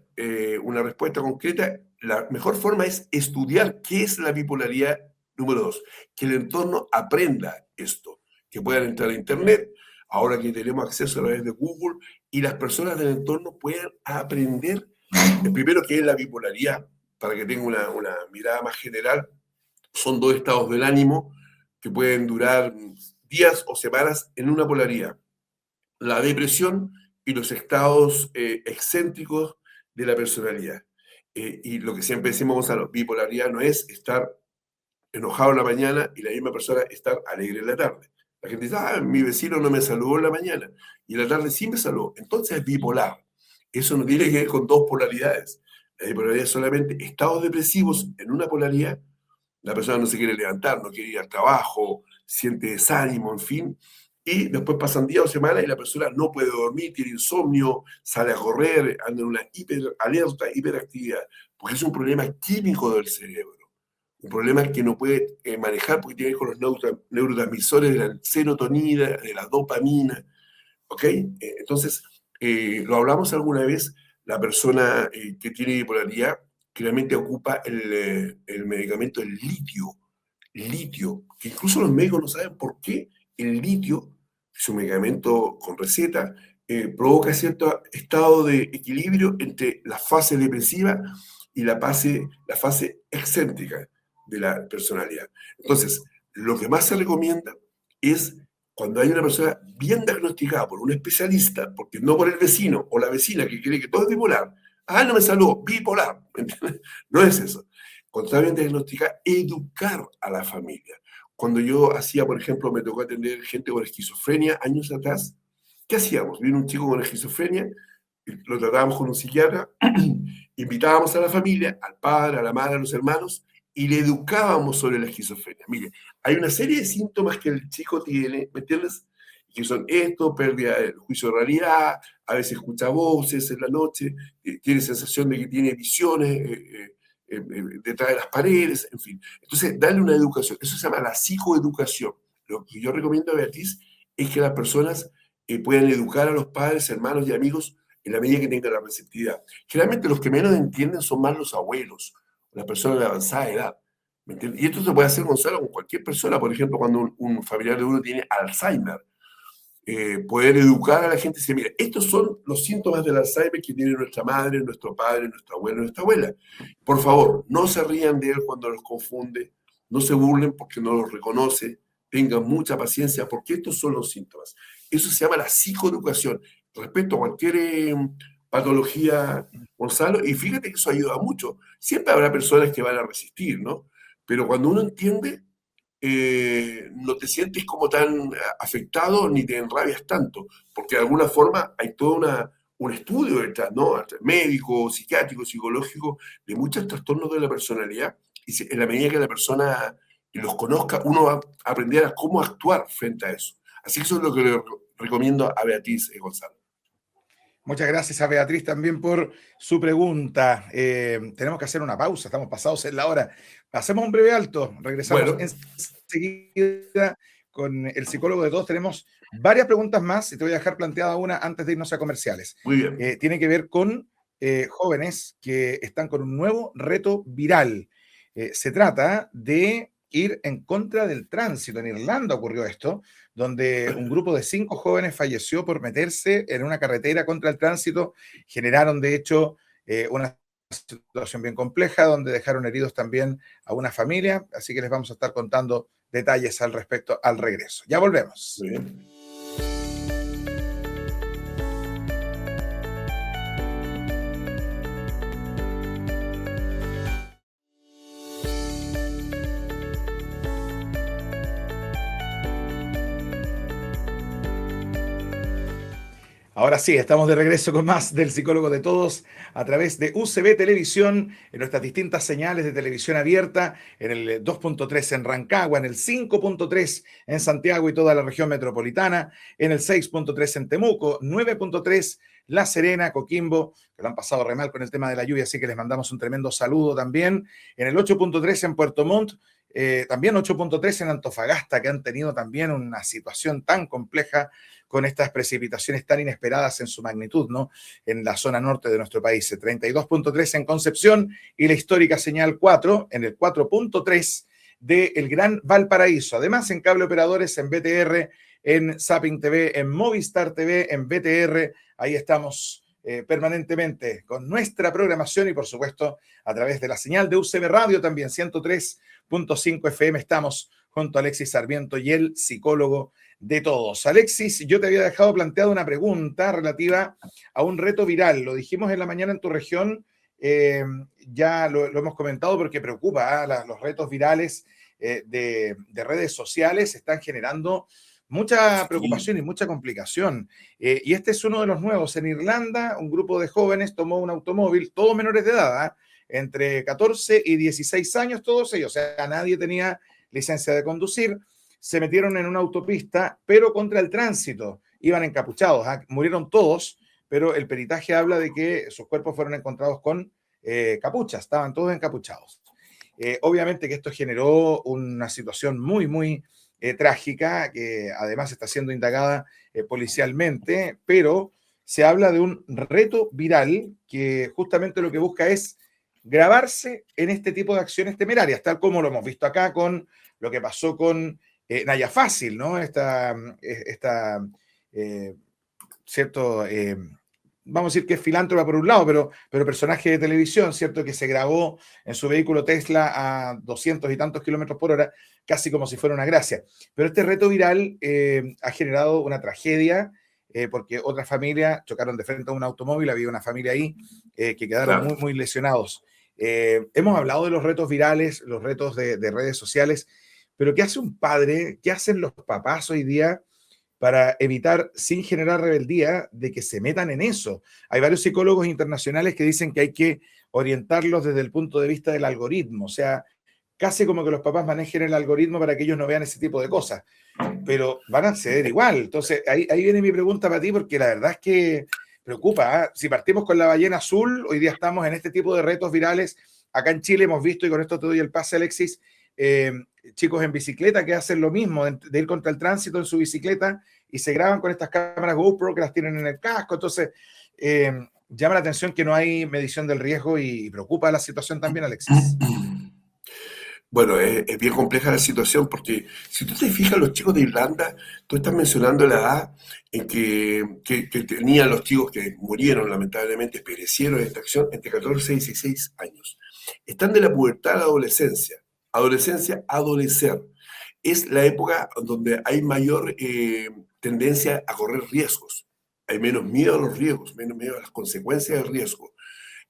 respuesta concreta, la mejor forma es estudiar qué es la bipolaridad número 2, que el entorno aprenda esto, que puedan entrar a Internet, ahora que tenemos acceso a través de Google, y las personas del entorno puedan aprender, primero, qué es la bipolaridad, para que tenga una mirada más general. Son 2 estados del ánimo que pueden durar días o semanas en una polaridad: la depresión y los estados excéntricos de la personalidad. Y lo que siempre decimos, Gonzalo, bipolaridad no es estar enojado en la mañana y la misma persona estar alegre en la tarde. La gente dice, mi vecino no me saludó en la mañana y en la tarde sí me saludó. Entonces es bipolar. Eso no tiene que ver con 2 polaridades. La bipolaridad es solamente estados depresivos en una polaridad. La persona no se quiere levantar, no quiere ir al trabajo, siente desánimo, en fin. Y después pasan días o semanas y la persona no puede dormir, tiene insomnio, sale a correr, anda en una hiperalerta, hiperactividad, porque es un problema químico del cerebro. Un problema que no puede manejar porque tiene que ver con los neurotransmisores de la serotonina, de la dopamina. ¿Ok? Entonces, lo hablamos alguna vez, la persona que tiene bipolaridad generalmente ocupa el medicamento el litio, que incluso los médicos no saben por qué el litio, que es un medicamento con receta, provoca cierto estado de equilibrio entre la fase depresiva y la fase excéntrica de la personalidad. Entonces, lo que más se recomienda es cuando hay una persona bien diagnosticada por un especialista, porque no por el vecino o la vecina que cree que todo es bipolar, no me saludó, bipolar, ¿entiendes? No es eso. Cuando está bien diagnosticada, educar a la familia. Cuando yo hacía, por ejemplo, me tocó atender gente con esquizofrenia años atrás, ¿qué hacíamos? Vino un chico con esquizofrenia, lo tratábamos con un psiquiatra, invitábamos a la familia, al padre, a la madre, a los hermanos, y le educábamos sobre la esquizofrenia. Mire, hay una serie de síntomas que el chico tiene, ¿me entiendes? Que son esto, pérdida del juicio de realidad, a veces escucha voces en la noche, tiene sensación de que tiene visiones detrás de las paredes, en fin. Entonces, darle una educación, eso se llama la psicoeducación. Lo que yo recomiendo a Beatriz es que las personas puedan educar a los padres, hermanos y amigos en la medida que tengan la receptividad. Generalmente los que menos entienden son más los abuelos, las personas de avanzada edad. ¿Me entiendes? Y esto se puede hacer, Gonzalo, con cualquier persona. Por ejemplo, cuando un familiar de uno tiene Alzheimer, poder educar a la gente. Dice, mira, estos son los síntomas del Alzheimer que tiene nuestra madre, nuestro padre, nuestro abuelo, nuestra abuela. Por favor, no se rían de él cuando los confunde, no se burlen porque no los reconoce, tengan mucha paciencia porque estos son los síntomas. Eso se llama la psicoeducación respecto a cualquier patología, Gonzalo, y fíjate que eso ayuda mucho. Siempre habrá personas que van a resistir, ¿no? Pero cuando uno entiende, no te sientes como tan afectado ni te enrabias tanto, porque de alguna forma hay todo un estudio detrás, ¿no? Médico, psiquiátrico, psicológico, de muchos trastornos de la personalidad, y en la medida que la persona los conozca, uno va a aprender a cómo actuar frente a eso. Así que eso es lo que le recomiendo a Beatriz Gonzalo. Muchas gracias a Beatriz también por su pregunta. Tenemos que hacer una pausa, estamos pasados en la hora. Hacemos un breve alto, regresamos enseguida con el psicólogo de todos. Tenemos varias preguntas más y te voy a dejar planteada una antes de irnos a comerciales. Muy bien. Tiene que ver con jóvenes que están con un nuevo reto viral. Se trata de ir en contra del tránsito. En Irlanda ocurrió esto, donde un grupo de 5 jóvenes falleció por meterse en una carretera contra el tránsito. Generaron, de hecho, una situación bien compleja, donde dejaron heridos también a una familia. Así que les vamos a estar contando detalles al respecto al regreso. Ya volvemos. Muy bien. Ahora sí, estamos de regreso con más del Psicólogo de Todos a través de UCB Televisión, en nuestras distintas señales de televisión abierta, en el 2.3 en Rancagua, en el 5.3 en Santiago y toda la región metropolitana, en el 6.3 en Temuco, 9.3 La Serena, Coquimbo, que lo han pasado re mal con el tema de la lluvia, así que les mandamos un tremendo saludo también, en el 8.3 en Puerto Montt, también 8.3 en Antofagasta, que han tenido también una situación tan compleja con estas precipitaciones tan inesperadas en su magnitud, ¿no? En la zona norte de nuestro país, 32.3 en Concepción y la histórica señal 4 en el 4.3 del Gran Valparaíso. Además, en cable operadores, en BTR, en Zapping TV, en Movistar TV, en BTR, ahí estamos permanentemente con nuestra programación y, por supuesto, a través de la señal de UCB Radio también, 103.5 FM, estamos junto a Alexis Sarmiento y el psicólogo de todos. Alexis, yo te había dejado planteada una pregunta relativa a un reto viral. Lo dijimos en la mañana en tu región, ya lo hemos comentado porque preocupa, los retos virales de redes sociales están generando mucha preocupación y mucha complicación. Y este es uno de los nuevos. En Irlanda, un grupo de jóvenes tomó un automóvil, todos menores de edad, entre 14 y 16 años, todos ellos, o sea, nadie tenía licencia de conducir, se metieron en una autopista, pero contra el tránsito, iban encapuchados, murieron todos, pero el peritaje habla de que sus cuerpos fueron encontrados con capuchas, estaban todos encapuchados. Obviamente que esto generó una situación muy, muy trágica, que además está siendo indagada policialmente, pero se habla de un reto viral que justamente lo que busca es grabarse en este tipo de acciones temerarias, tal como lo hemos visto acá con lo que pasó con Naya Fácil, ¿no? Cierto, vamos a decir que es filántropa por un lado, pero personaje de televisión, ¿cierto? Que se grabó en su vehículo Tesla a 200 y tantos kilómetros por hora, casi como si fuera una gracia. Pero este reto viral ha generado una tragedia, porque otra familia chocaron de frente a un automóvil, había una familia ahí que quedaron muy, muy lesionados. Hemos hablado de los retos virales, los retos de redes sociales, pero ¿qué hace un padre? ¿Qué hacen los papás hoy día para evitar, sin generar rebeldía, de que se metan en eso? Hay varios psicólogos internacionales que dicen que hay que orientarlos desde el punto de vista del algoritmo, o sea, casi como que los papás manejen el algoritmo para que ellos no vean ese tipo de cosas, pero van a acceder igual. Entonces, ahí viene mi pregunta para ti, porque la verdad es que preocupa, ¿eh? Si partimos con la ballena azul, hoy día estamos en este tipo de retos virales. Acá en Chile hemos visto, y con esto te doy el pase, Alexis, chicos en bicicleta que hacen lo mismo, de ir contra el tránsito en su bicicleta y se graban con estas cámaras GoPro que las tienen en el casco. Entonces, llama la atención que no hay medición del riesgo y preocupa la situación también, Alexis. Bueno, es bien compleja la situación porque si tú te fijas, los chicos de Irlanda, tú estás mencionando la edad en que tenían los chicos que murieron, lamentablemente, perecieron en esta acción entre 14 y 16 años. Están de la pubertad a la adolescencia, adolecer. Es la época donde hay mayor tendencia a correr riesgos. Hay menos miedo a los riesgos, menos miedo a las consecuencias del riesgo.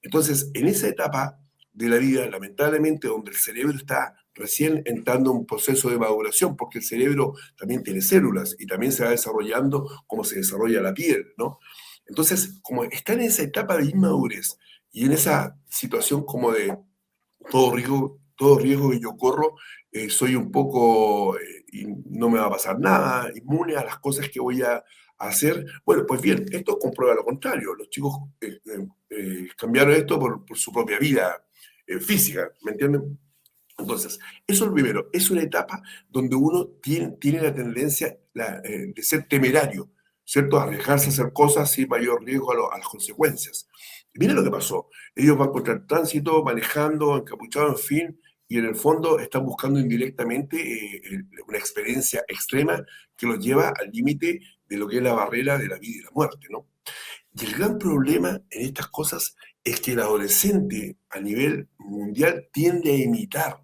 Entonces, en esa etapa de la vida, lamentablemente, donde el cerebro está recién entrando en un proceso de maduración, porque el cerebro también tiene células y también se va desarrollando como se desarrolla la piel, ¿no? Entonces, como está en esa etapa de inmadurez y en esa situación como de todo riesgo que yo corro, soy un poco, y no me va a pasar nada, inmune a las cosas que voy a hacer. Bueno, pues bien, esto comprueba lo contrario. Los chicos cambiaron esto por su propia vida física, ¿me entienden? Entonces, eso es lo primero, es una etapa donde uno tiene la tendencia de ser temerario, ¿cierto? A arriesgarse a hacer cosas sin mayor riesgo a las consecuencias. Mira lo que pasó. Ellos van contra el tránsito, manejando, encapuchados, en fin, y en el fondo están buscando indirectamente una experiencia extrema que los lleva al límite de lo que es la barrera de la vida y la muerte, ¿no? Y el gran problema en estas cosas es que el adolescente a nivel mundial tiende a imitar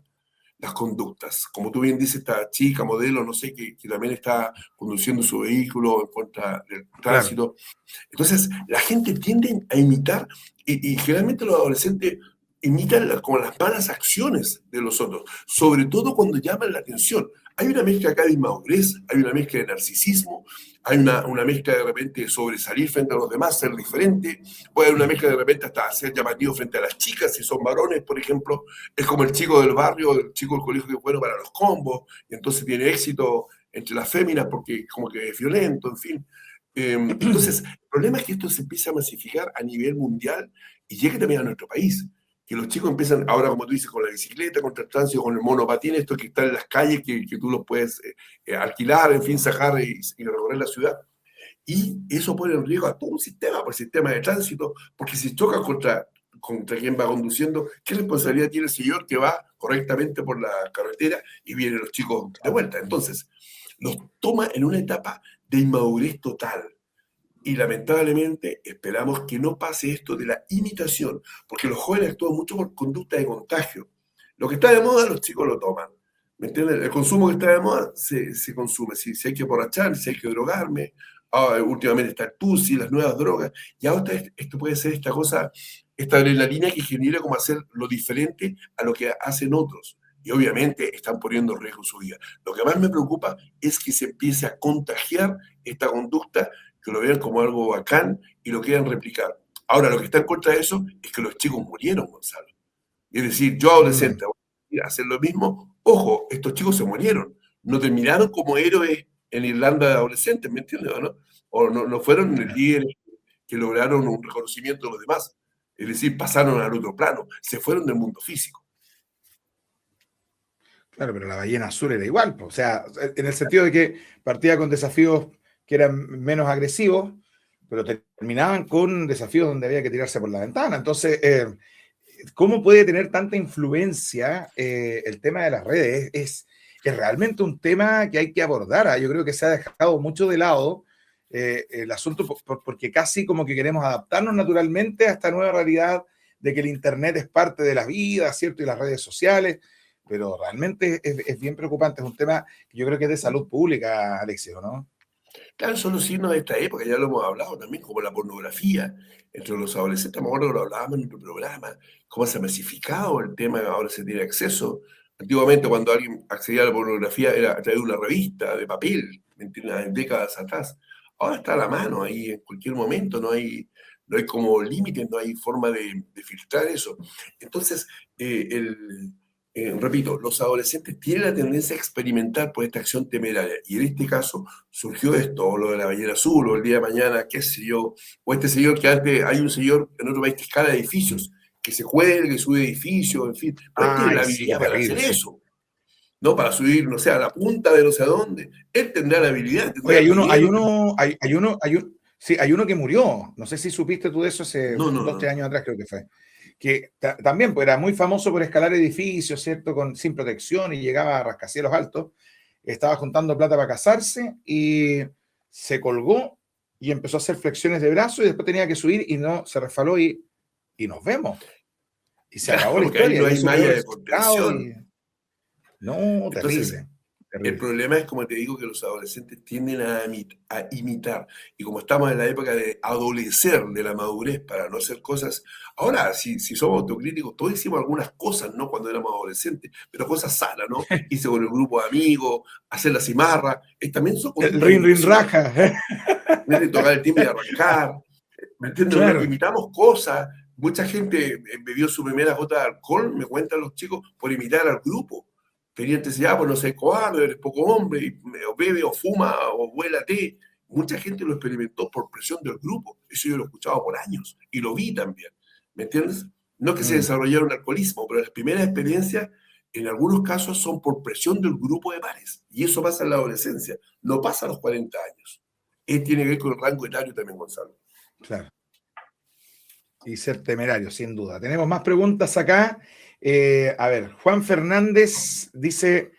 las conductas. Como tú bien dices, esta chica, modelo, no sé, que también está conduciendo su vehículo en contra del Claro. tránsito. Entonces, la gente tiende a imitar y generalmente los adolescentes imitan como las malas acciones de los otros, sobre todo cuando llaman la atención. Hay una mezcla acá de inmadurez, hay una mezcla de narcisismo, hay una mezcla de repente de sobresalir frente a los demás, ser diferente, puede haber una mezcla de repente hasta ser llamativo frente a las chicas, si son varones, por ejemplo, es como el chico del barrio, el chico del colegio que es bueno para los combos, y entonces tiene éxito entre las féminas porque como que es violento, en fin. Entonces, el problema es que esto se empieza a masificar a nivel mundial y llega también a nuestro país. Que los chicos empiezan, ahora como tú dices, con la bicicleta, con el tránsito, con el monopatín, estos que están en las calles, que tú los puedes alquilar, en fin, sacar y recorrer la ciudad. Y eso pone en riesgo a todo un sistema, por el sistema de tránsito, porque si choca contra quien va conduciendo, ¿qué responsabilidad tiene el señor que va correctamente por la carretera y vienen los chicos de vuelta? Entonces, los toma en una etapa de inmadurez total. Y lamentablemente esperamos que no pase esto de la imitación, porque los jóvenes actúan mucho por conducta de contagio. Lo que está de moda, los chicos lo toman. ¿Me entienden? El consumo que está de moda se consume. Si hay que borrachar, si hay que drogarme. Últimamente está el tusi, las nuevas drogas. Y ahora esto puede ser esta cosa, esta adrenalina que genera como hacer lo diferente a lo que hacen otros. Y obviamente están poniendo en riesgo su vida. Lo que más me preocupa es que se empiece a contagiar esta conducta, que lo vean como algo bacán y lo quieran replicar. Ahora, lo que está en contra de eso es que los chicos murieron, Gonzalo. Es decir, yo Mm. adolescente voy a ir a hacer lo mismo. Ojo, estos chicos se murieron. No terminaron como héroes en Irlanda de adolescentes, ¿me entiendes? ¿O no? O no fueron líderes que lograron un reconocimiento de los demás. Es decir, pasaron al otro plano. Se fueron del mundo físico. Claro, pero la ballena azul era igual, po. O sea, en el sentido de que partía con desafíos que eran menos agresivos, pero terminaban con desafíos donde había que tirarse por la ventana. Entonces, ¿cómo puede tener tanta influencia el tema de las redes? Es realmente un tema que hay que abordar. ¿Ah? Yo creo que se ha dejado mucho de lado el asunto porque casi como que queremos adaptarnos naturalmente a esta nueva realidad de que el Internet es parte de la vida, ¿cierto? Y las redes sociales, pero realmente es bien preocupante. Es un tema que yo creo que es de salud pública, Alexio, ¿no? Claro, son los signos de esta época, ya lo hemos hablado también, como la pornografía entre los adolescentes. Me acuerdo que lo hablábamos en nuestro programa, cómo se ha masificado el tema, ahora se tiene acceso. Antiguamente, cuando alguien accedía a la pornografía, era a través de una revista de papel, ¿me entiendes? En décadas atrás. Ahora está a la mano, ahí en cualquier momento, no hay como límites, no hay forma de filtrar eso. Entonces, repito, los adolescentes tienen la tendencia a experimentar por esta acción temeraria. Y en este caso surgió esto, o lo de la ballena azul, o el día de mañana, qué sé yo, o este señor que antes, hay un señor en otro país que escala edificios, que se cuelga, que sube edificios, en fin. Pero él tiene la Ay, sí, qué habilidad para hacer terrible, sí. eso, ¿no? Para subir, no sé, a la punta de no sé a dónde. Él tendrá la habilidad, Oye, tendrá el dinero. sí, hay uno que murió. No sé si supiste tú de eso hace No, no, 2, 3 no. años atrás, creo que fue. que también pues, era muy famoso por escalar edificios, ¿cierto? Sin protección y llegaba a rascacielos altos. Estaba juntando plata para casarse y se colgó y empezó a hacer flexiones de brazo y después tenía que subir y no, se resbaló y nos vemos. Y se acabó Claro, la porque ahí historia. no Y hay eso quedó malla de registrado contención. y... No, Entonces, terrible. el Terrible. problema es, como te digo, que los adolescentes tienden a imitar. Y como estamos en la época de adolecer de la madurez para no hacer cosas, ahora, si somos autocríticos, todos hicimos algunas cosas, ¿no? Cuando éramos adolescentes, pero cosas sanas, ¿no? Hice con el grupo de amigos, hacer la cimarra, también son El conductas de rin, rin, imitación. raja. De tocar el timbre y arrancar, ¿me entiendes? ¿No? Claro. Imitamos cosas. Mucha gente bebió su primera gota de alcohol, me cuentan los chicos, por imitar al grupo. Tenían que decir, ya, pues no sé, cobarde, eres poco hombre, y, o bebe, o fuma, o vuela té. Mucha gente lo experimentó por presión del grupo. Eso yo lo he escuchado por años y lo vi también. ¿Me entiendes? No es que se Mm. desarrollara un alcoholismo, pero las primeras experiencias, en algunos casos, son por presión del grupo de pares. Y eso pasa en la adolescencia, no pasa a los 40 años. Tiene que ver con el rango etario también, Gonzalo. Claro. Y ser temerario, sin duda. Tenemos más preguntas acá. A ver, Juan Fernández dice,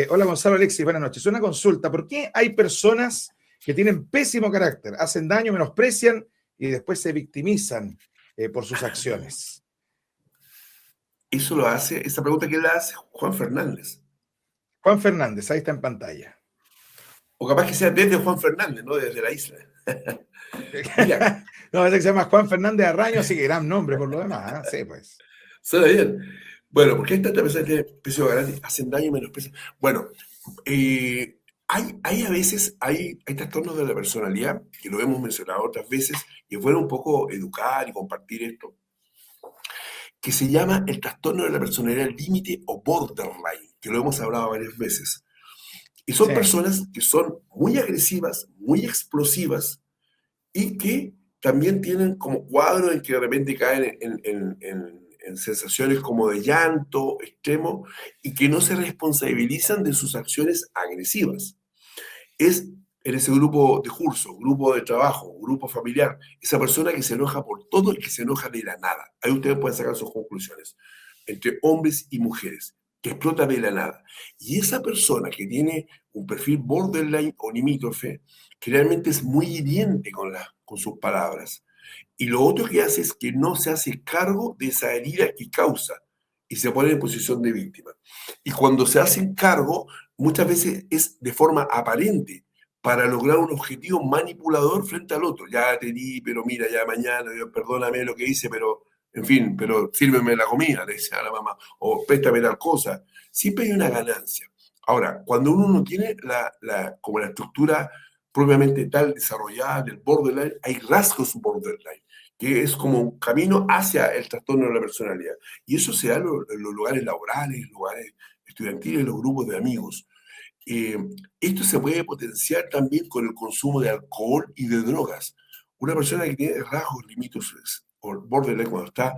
hola Gonzalo, Alexis, buenas noches. Una consulta, ¿por qué hay personas que tienen pésimo carácter, hacen daño, menosprecian y después se victimizan por sus acciones? Eso lo hace, esa pregunta que le hace Juan Fernández. Juan Fernández, ahí está en pantalla. O capaz que sea desde Juan Fernández, no desde la isla. Mira, No, ese que se llama Juan Fernández Arraño, sí que gran nombre por lo demás. ¿Eh? Sí, pues. suena bien. Bueno, ¿por qué hay tantas personas que tienen peso grande, hacen daño y menosprecian? Bueno, hay a veces, hay trastornos de la personalidad, que lo hemos mencionado otras veces, y es bueno un poco educar y compartir esto, que se llama el trastorno de la personalidad límite o borderline, que lo hemos hablado varias veces. Y son Sí. personas que son muy agresivas, muy explosivas y que también tienen como cuadros en que de repente caen en sensaciones como de llanto extremo y que no se responsabilizan de sus acciones agresivas. Es en ese grupo de curso, grupo de trabajo, grupo familiar, esa persona que se enoja por todo y que se enoja de la nada. Ahí ustedes pueden sacar sus conclusiones. Entre hombres y mujeres, que explota de la nada. Y esa persona que tiene un perfil borderline o limítrofe, generalmente es muy hiriente con sus palabras. Y lo otro que hace es que no se hace cargo de esa herida que causa y se pone en posición de víctima. Y cuando se hacen cargo, muchas veces es de forma aparente para lograr un objetivo manipulador frente al otro. Ya te di, pero mira, ya mañana, perdóname lo que hice, pero en fin, pero sírveme la comida, le decía a la mamá, o préstame tal cosa. Siempre hay una ganancia. Ahora, cuando uno no tiene como la estructura propiamente tal desarrollada del borderline, hay rasgos borderline, que es como un camino hacia el trastorno de la personalidad. Y eso se da en los lugares laborales, lugares estudiantiles, los grupos de amigos. Esto se puede potenciar también con el consumo de alcohol y de drogas. Una persona que tiene rasgos limítrofes o borderline cuando está,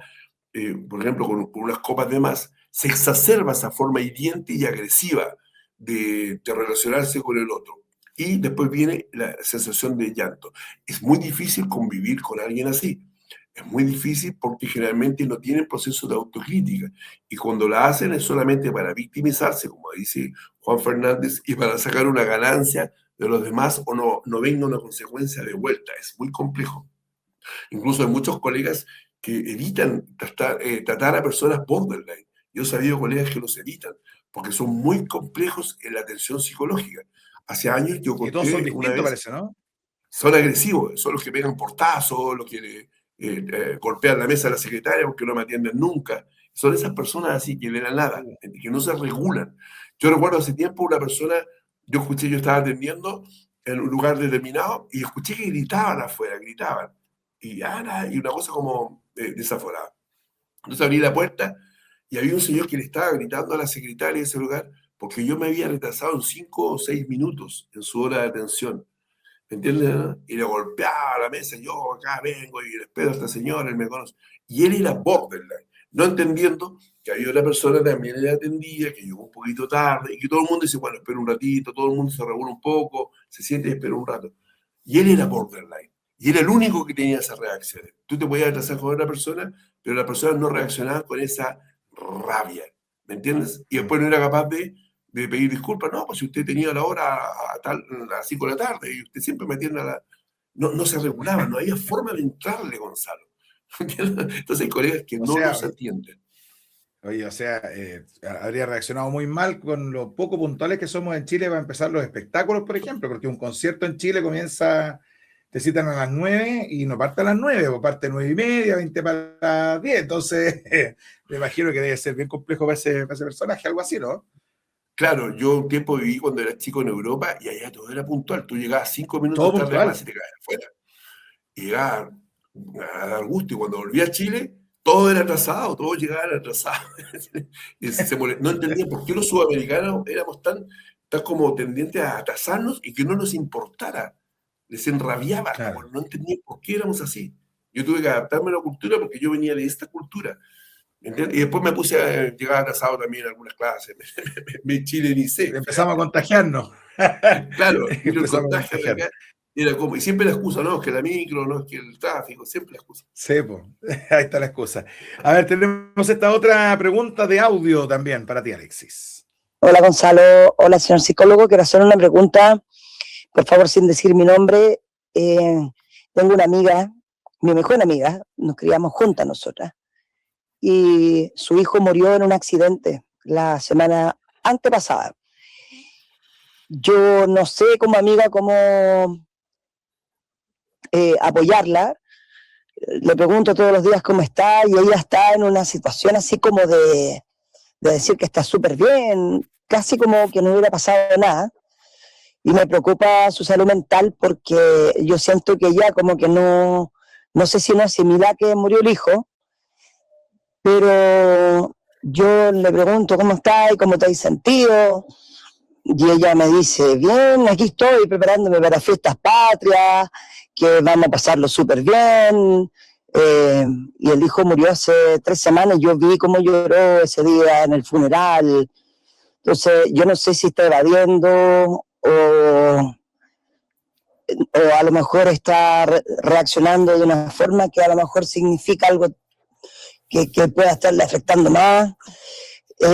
por ejemplo, con unas copas de más, se exacerba esa forma hiriente y agresiva de relacionarse con el otro. Y después viene la sensación de llanto. Es muy difícil convivir con alguien así. Es muy difícil porque generalmente no tienen proceso de autocrítica. Y cuando la hacen es solamente para victimizarse, como dice Juan Fernández, y para sacar una ganancia de los demás o no venga una consecuencia de vuelta. Es muy complejo. Incluso hay muchos colegas que evitan tratar a personas borderline. Yo he sabido colegas que los evitan porque son muy complejos en la atención psicológica. Hace años yo Y todos son conté una distintos, vez, parece, ¿no? son agresivos, son los que pegan portazos, los que golpean la mesa de la secretaria porque no me atienden nunca. Son esas personas así que de la nada, que no se regulan. Yo recuerdo hace tiempo una persona, yo estaba atendiendo en un lugar determinado y escuché que gritaban afuera, gritaban. Y una cosa como desaforada. Entonces abrí la puerta y había un señor que le estaba gritando a la secretaria de ese lugar porque yo me había retrasado en 5 o 6 minutos en su hora de atención. ¿Me entiendes? ¿No? Y le golpeaba a la mesa, yo acá vengo y le espero a esta señora, él me conoce. Y él era borderline, no entendiendo que había otra persona que también le atendía, que llegó un poquito tarde, y que todo el mundo dice, bueno, espera un ratito, todo el mundo se reúne un poco, se siente y espera un rato. Y él era borderline. Y era el único que tenía esas reacciones. Tú te podías atrasar con otra persona, pero las personas no reaccionaban con esa rabia, ¿me entiendes? Y después no era capaz de pedir disculpas. No, pues si usted tenía la hora a las 5 de la tarde y usted siempre me atiende a la... No, no se regulaba, no había forma de entrarle, Gonzalo. ¿Entiendes? Entonces hay colegas que O no sea, los atienden. oye, o sea, habría reaccionado muy mal con lo poco puntuales que somos en Chile para empezar los espectáculos, por ejemplo, porque un concierto en Chile comienza, te citan a las 9 y no parte a las 9, o parte 9:30, 20 para las 10. Entonces, me imagino que debe ser bien complejo para ese personaje, algo así, ¿no? Claro, yo un tiempo viví cuando era chico en Europa y allá todo era puntual. Tú llegabas 5 minutos Todo tarde a clase puntual. y te caías afuera. Y llegaba a dar gusto. Y cuando volví a Chile, todo era atrasado, todos llegaban atrasados. Y no entendía por qué los sudamericanos éramos tan como tendientes a atrasarnos y que no nos importara. Les enrabiaba, como Claro. no entendía por qué éramos así. Yo tuve que adaptarme a la cultura porque yo venía de esta cultura. ¿Entiendes? Y después me puse a llegar atrasado también en algunas clases. Me chilenicé, Empezamos a fíjate. contagiarnos. Claro, vino el Empezamos a contagio de contagiar. acá. Era como, y siempre la excusa, no, es que la micro, no, es que el tráfico, siempre la excusa. Sí, pues, ahí está la excusa. A ver, tenemos esta otra pregunta de audio también para ti, Alexis. Hola Gonzalo, hola señor psicólogo, quiero hacer una pregunta, por favor sin decir mi nombre. Tengo una amiga, mi mejor amiga, nos criamos juntas nosotras, y su hijo murió en un accidente la semana antepasada. Yo no sé como amiga cómo apoyarla, le pregunto todos los días cómo está y ella está en una situación así como de decir que está súper bien, casi como que no hubiera pasado nada. Y me preocupa su salud mental porque yo siento que ella como que no sé si no asimila que murió el hijo, pero yo le pregunto cómo está y cómo te has sentido, y ella me dice, bien, aquí estoy preparándome para fiestas patrias, que vamos a pasarlo súper bien. Y el hijo murió hace 3 semanas, yo vi cómo lloró ese día en el funeral. Entonces, yo no sé si está evadiendo o a lo mejor está reaccionando de una forma que a lo mejor significa algo que pueda estarle afectando más.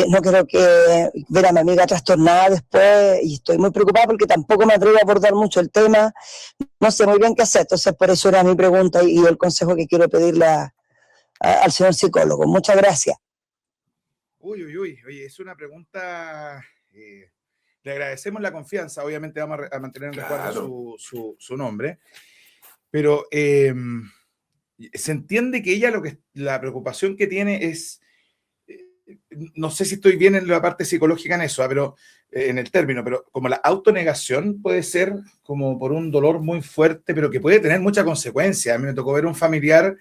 No quiero que ver a mi amiga trastornada después y estoy muy preocupada porque tampoco me atrevo a abordar mucho el tema. No sé muy bien qué hacer, entonces por eso era mi pregunta y el consejo que quiero pedirle al señor psicólogo. Muchas gracias. Uy, uy, uy. Oye, es una pregunta. Le agradecemos la confianza. Obviamente vamos a mantener en resguardo Claro, su nombre. Pero se entiende que ella la preocupación que tiene es. No sé si estoy bien en la parte psicológica en eso, pero en el término, pero como la autonegación puede ser como por un dolor muy fuerte, pero que puede tener mucha consecuencia. A mí me tocó ver un familiar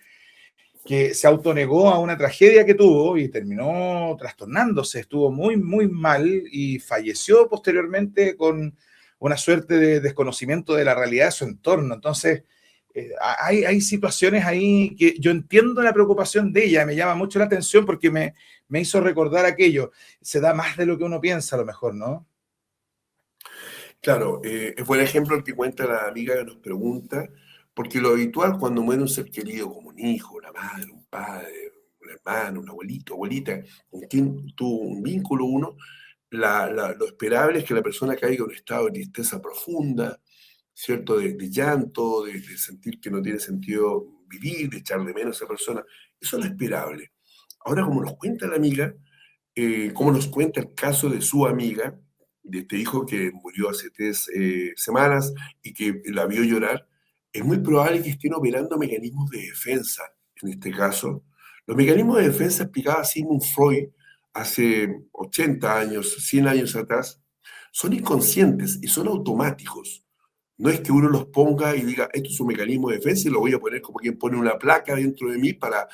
que se autonegó a una tragedia que tuvo y terminó trastornándose, estuvo muy, muy mal y falleció posteriormente con una suerte de desconocimiento de la realidad de su entorno. Entonces, hay situaciones ahí que yo entiendo la preocupación de ella, me llama mucho la atención porque me hizo recordar aquello. Se da más de lo que uno piensa a lo mejor, ¿no? claro, es buen ejemplo el que cuenta la amiga que nos pregunta, porque lo habitual cuando muere un ser querido, como un hijo, una madre, un padre, un hermano, un abuelito, abuelita, con quien tuvo un vínculo uno, lo esperable es que la persona caiga en un estado de tristeza profunda, ¿cierto? De llanto, de sentir que no tiene sentido vivir, de echar de menos a esa persona. Eso es lo esperable. Ahora, como nos cuenta la amiga, como nos cuenta el caso de su amiga, de este hijo que murió hace 3 semanas y que la vio llorar, es muy probable que estén operando mecanismos de defensa en este caso. Los mecanismos de defensa explicaba Sigmund Freud hace 80 años, 100 años atrás, son inconscientes y son automáticos. No es que uno los ponga y diga, esto es un mecanismo de defensa y lo voy a poner como quien pone una placa dentro de mí para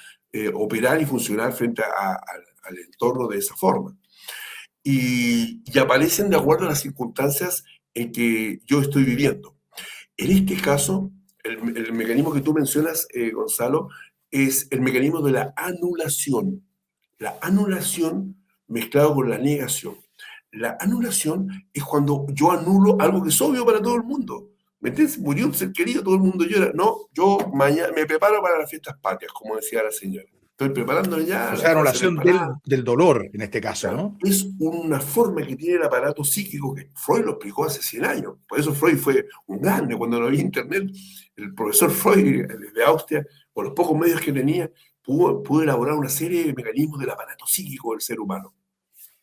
operar y funcionar frente al entorno de esa forma. Y aparecen de acuerdo a las circunstancias en que yo estoy viviendo. En este caso, el mecanismo que tú mencionas, Gonzalo, es el mecanismo de la anulación. La anulación mezclado con la negación. La anulación es cuando yo anulo algo que es obvio para todo el mundo. ¿Me entiendes? Murió un ser querido, todo el mundo llora. No, yo mañana me preparo para las fiestas patrias, como decía la señora. Estoy preparándome ya O las sea, cosas anulación preparadas. del dolor, en este caso, Claro, ¿no? es una forma que tiene el aparato psíquico que Freud lo explicó hace 100 años. Por eso Freud fue un grande. Cuando no había internet, el profesor Freud de Austria, con los pocos medios que tenía, pudo elaborar una serie de mecanismos del aparato psíquico del ser humano.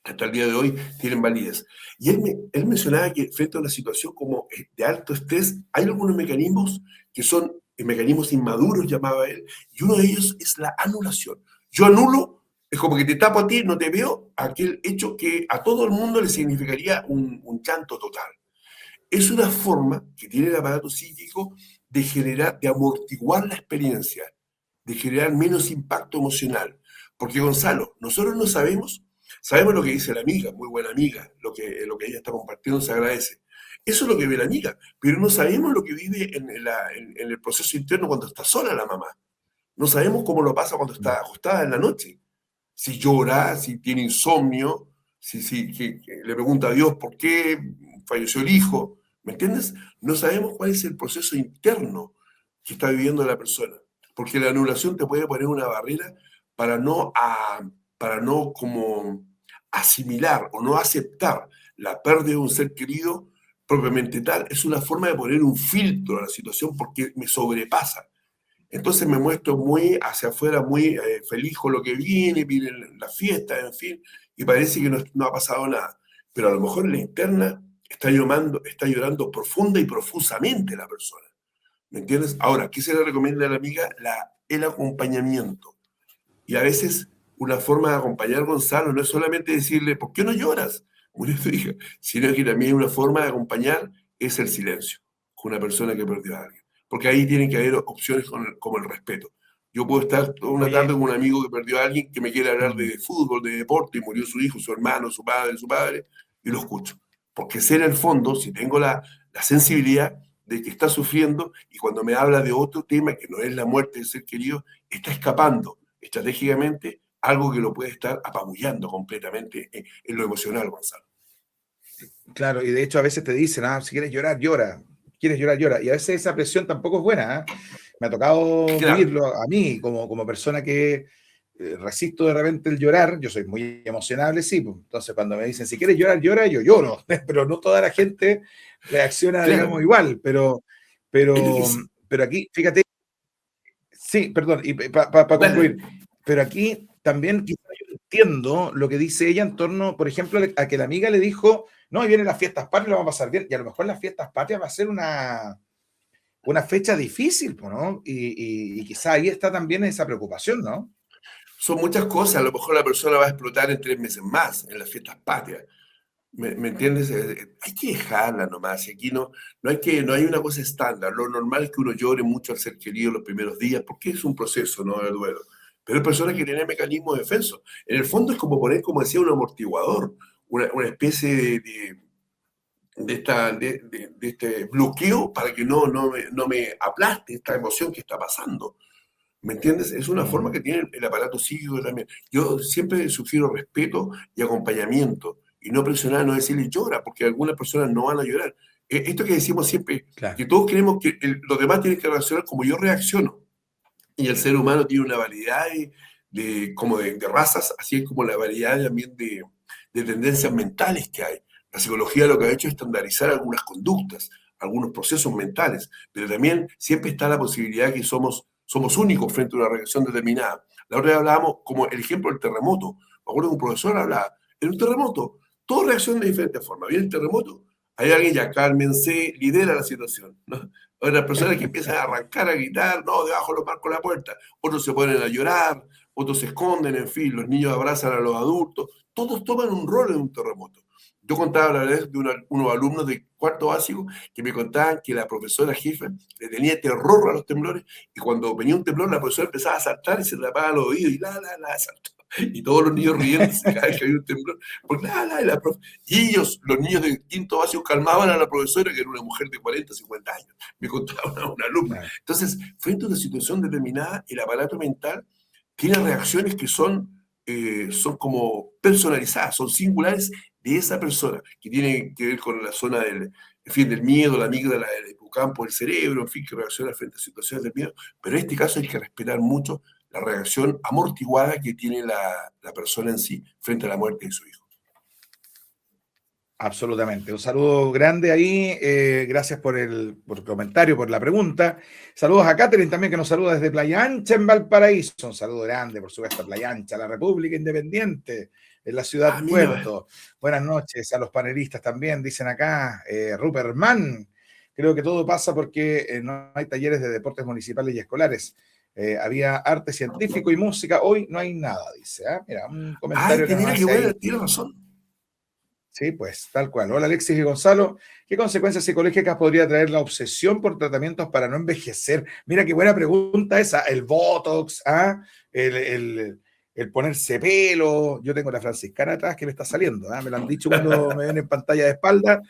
Hasta el día de hoy tienen validez. Y él mencionaba que frente a una situación como de alto estrés, hay algunos mecanismos que son mecanismos inmaduros, llamaba él, y uno de ellos es la anulación. Yo anulo, es como que te tapo a ti, no te veo, aquel hecho que a todo el mundo le significaría un llanto total. Es una forma que tiene el aparato psíquico de generar, de amortiguar la experiencia, de generar menos impacto emocional. Porque, Gonzalo, nosotros no sabemos lo que dice la amiga, muy buena amiga, lo que ella está compartiendo se agradece. Eso es lo que ve la amiga, pero no sabemos lo que vive en el proceso interno cuando está sola la mamá. No sabemos cómo lo pasa cuando está acostada en la noche. Si llora, si tiene insomnio, que le pregunta a Dios por qué falleció el hijo. ¿Me entiendes? No sabemos cuál es el proceso interno que está viviendo la persona. Porque la anulación te puede poner una barrera para no como asimilar o no aceptar la pérdida de un ser querido propiamente tal. Es una forma de poner un filtro a la situación porque me sobrepasa. Entonces me muestro muy hacia afuera, muy feliz con lo que vienen las fiestas, en fin, y parece que no ha pasado nada. Pero a lo mejor en la interna está llorando profunda y profusamente la persona. ¿Me entiendes? Ahora, ¿qué se le recomienda a la amiga? El acompañamiento. Y a veces una forma de acompañar a Gonzalo no es solamente decirle, ¿por qué no lloras? Murió tu hija, sino que también una forma de acompañar es el silencio con una persona que perdió a alguien. Porque ahí tienen que haber opciones como el respeto. Yo puedo estar toda una tarde Oye, con un amigo que perdió a alguien que me quiere hablar mm, de fútbol, de deporte, y murió su hijo, su hermano, su padre, y lo escucho. Porque sé en el fondo, si tengo la sensibilidad de que está sufriendo, y cuando me habla de otro tema que no es la muerte del ser querido, está escapando estratégicamente algo que lo puede estar apabullando completamente en lo emocional, Gonzalo. claro, y de hecho a veces te dicen, si quieres llorar, llora. Quieres llorar, llora. Y a veces esa presión tampoco es buena, ¿eh? Me ha tocado Claro, vivirlo a mí como persona que resisto de repente el llorar. Yo soy muy emocionable, sí. Pues. Entonces cuando me dicen, si quieres llorar, llora, yo lloro. Pero no toda la gente reacciona, digamos, claro. igual. Es lo que Pero, es. pero aquí, fíjate, sí, perdón, y Dale, concluir, dale. pero aquí también quizá yo entiendo lo que dice ella en torno, por ejemplo, a que la amiga le dijo, no, y vienen las fiestas patrias, lo vamos a pasar bien, y a lo mejor las fiestas patrias va a ser una fecha difícil, pues, ¿no? Y quizá ahí está también esa preocupación, ¿no? Son muchas cosas. A lo mejor la persona va a explotar en 3 meses más en las fiestas patrias. ¿Me entiendes? Hay que dejarla nomás. Y aquí no hay una cosa estándar. Lo normal es que uno llore mucho al ser querido los primeros días, porque es un proceso, ¿no? De duelo. Pero hay personas que tienen mecanismos de defensa. En el fondo es como poner, como decía, un amortiguador, una especie de este bloqueo para que no me aplaste esta emoción que está pasando. ¿Me entiendes? Es una forma Mm, que tiene el aparato psíquico también. Yo siempre sugiero respeto y acompañamiento y no presionar, no decirle llora, porque algunas personas no van a llorar. Esto que decimos siempre, claro. que todos creemos que los demás tienen que reaccionar como yo reacciono. Y el ser humano tiene una variedad como de razas, así es como la variedad también de tendencias mentales que hay. La psicología lo que ha hecho es estandarizar algunas conductas, algunos procesos mentales, pero también siempre está la posibilidad que somos únicos frente a una reacción determinada. La otra vez hablábamos como el ejemplo del terremoto. Me acuerdo que un profesor hablaba, en un terremoto, todos reaccionan de diferentes formas. Viene el terremoto, hay alguien ya cálmense, lidera la situación, ¿no? Otras personas que empiezan a arrancar, a gritar, no, debajo los marcos la puerta. Otros se ponen a llorar, otros se esconden, en fin, los niños abrazan a los adultos. Todos toman un rol en un terremoto. Yo contaba la vez de unos alumnos de cuarto básico que me contaban que la profesora jefa le tenía terror a los temblores y cuando venía un temblor la profesora empezaba a saltar y se tapaba los oídos y saltaba. Y todos los niños riéndose cada vez que había un temblor. Porque y ellos, los niños de quinto básico, calmaban a la profesora, que era una mujer de 40, 50 años. Me contaba una alumna. Claro. Entonces, frente a una situación determinada, el aparato mental tiene reacciones que son como personalizadas, son singulares de esa persona, que tiene que ver con la zona en fin, del miedo, la amígdala, el hipocampo, el cerebro, en fin, que reacciona frente a situaciones de miedo. Pero en este caso hay que respetar mucho la reacción amortiguada que tiene la persona en sí frente a la muerte de su hijo. Absolutamente. Un saludo grande ahí. Gracias por el comentario, por la pregunta. Saludos a Catherine también, que nos saluda desde Playa Ancha, en Valparaíso. Un saludo grande, por supuesto, a Playa Ancha, la República Independiente, en la ciudad Puerto. Buenas noches a los panelistas también, dicen acá. Rupert Mann. Creo que todo pasa porque no hay talleres de deportes municipales y escolares. Había arte científico y música. Hoy no hay nada, dice. Mira, un comentario que nos hace ahí. Tiene razón. Sí, pues, tal cual. Hola, Alexis y Gonzalo. ¿Qué consecuencias psicológicas podría traer la obsesión por tratamientos para no envejecer? Mira qué buena pregunta esa. El Botox, el ponerse pelo. Yo tengo la franciscana atrás que me está saliendo. Me lo han dicho cuando me ven en pantalla de espalda.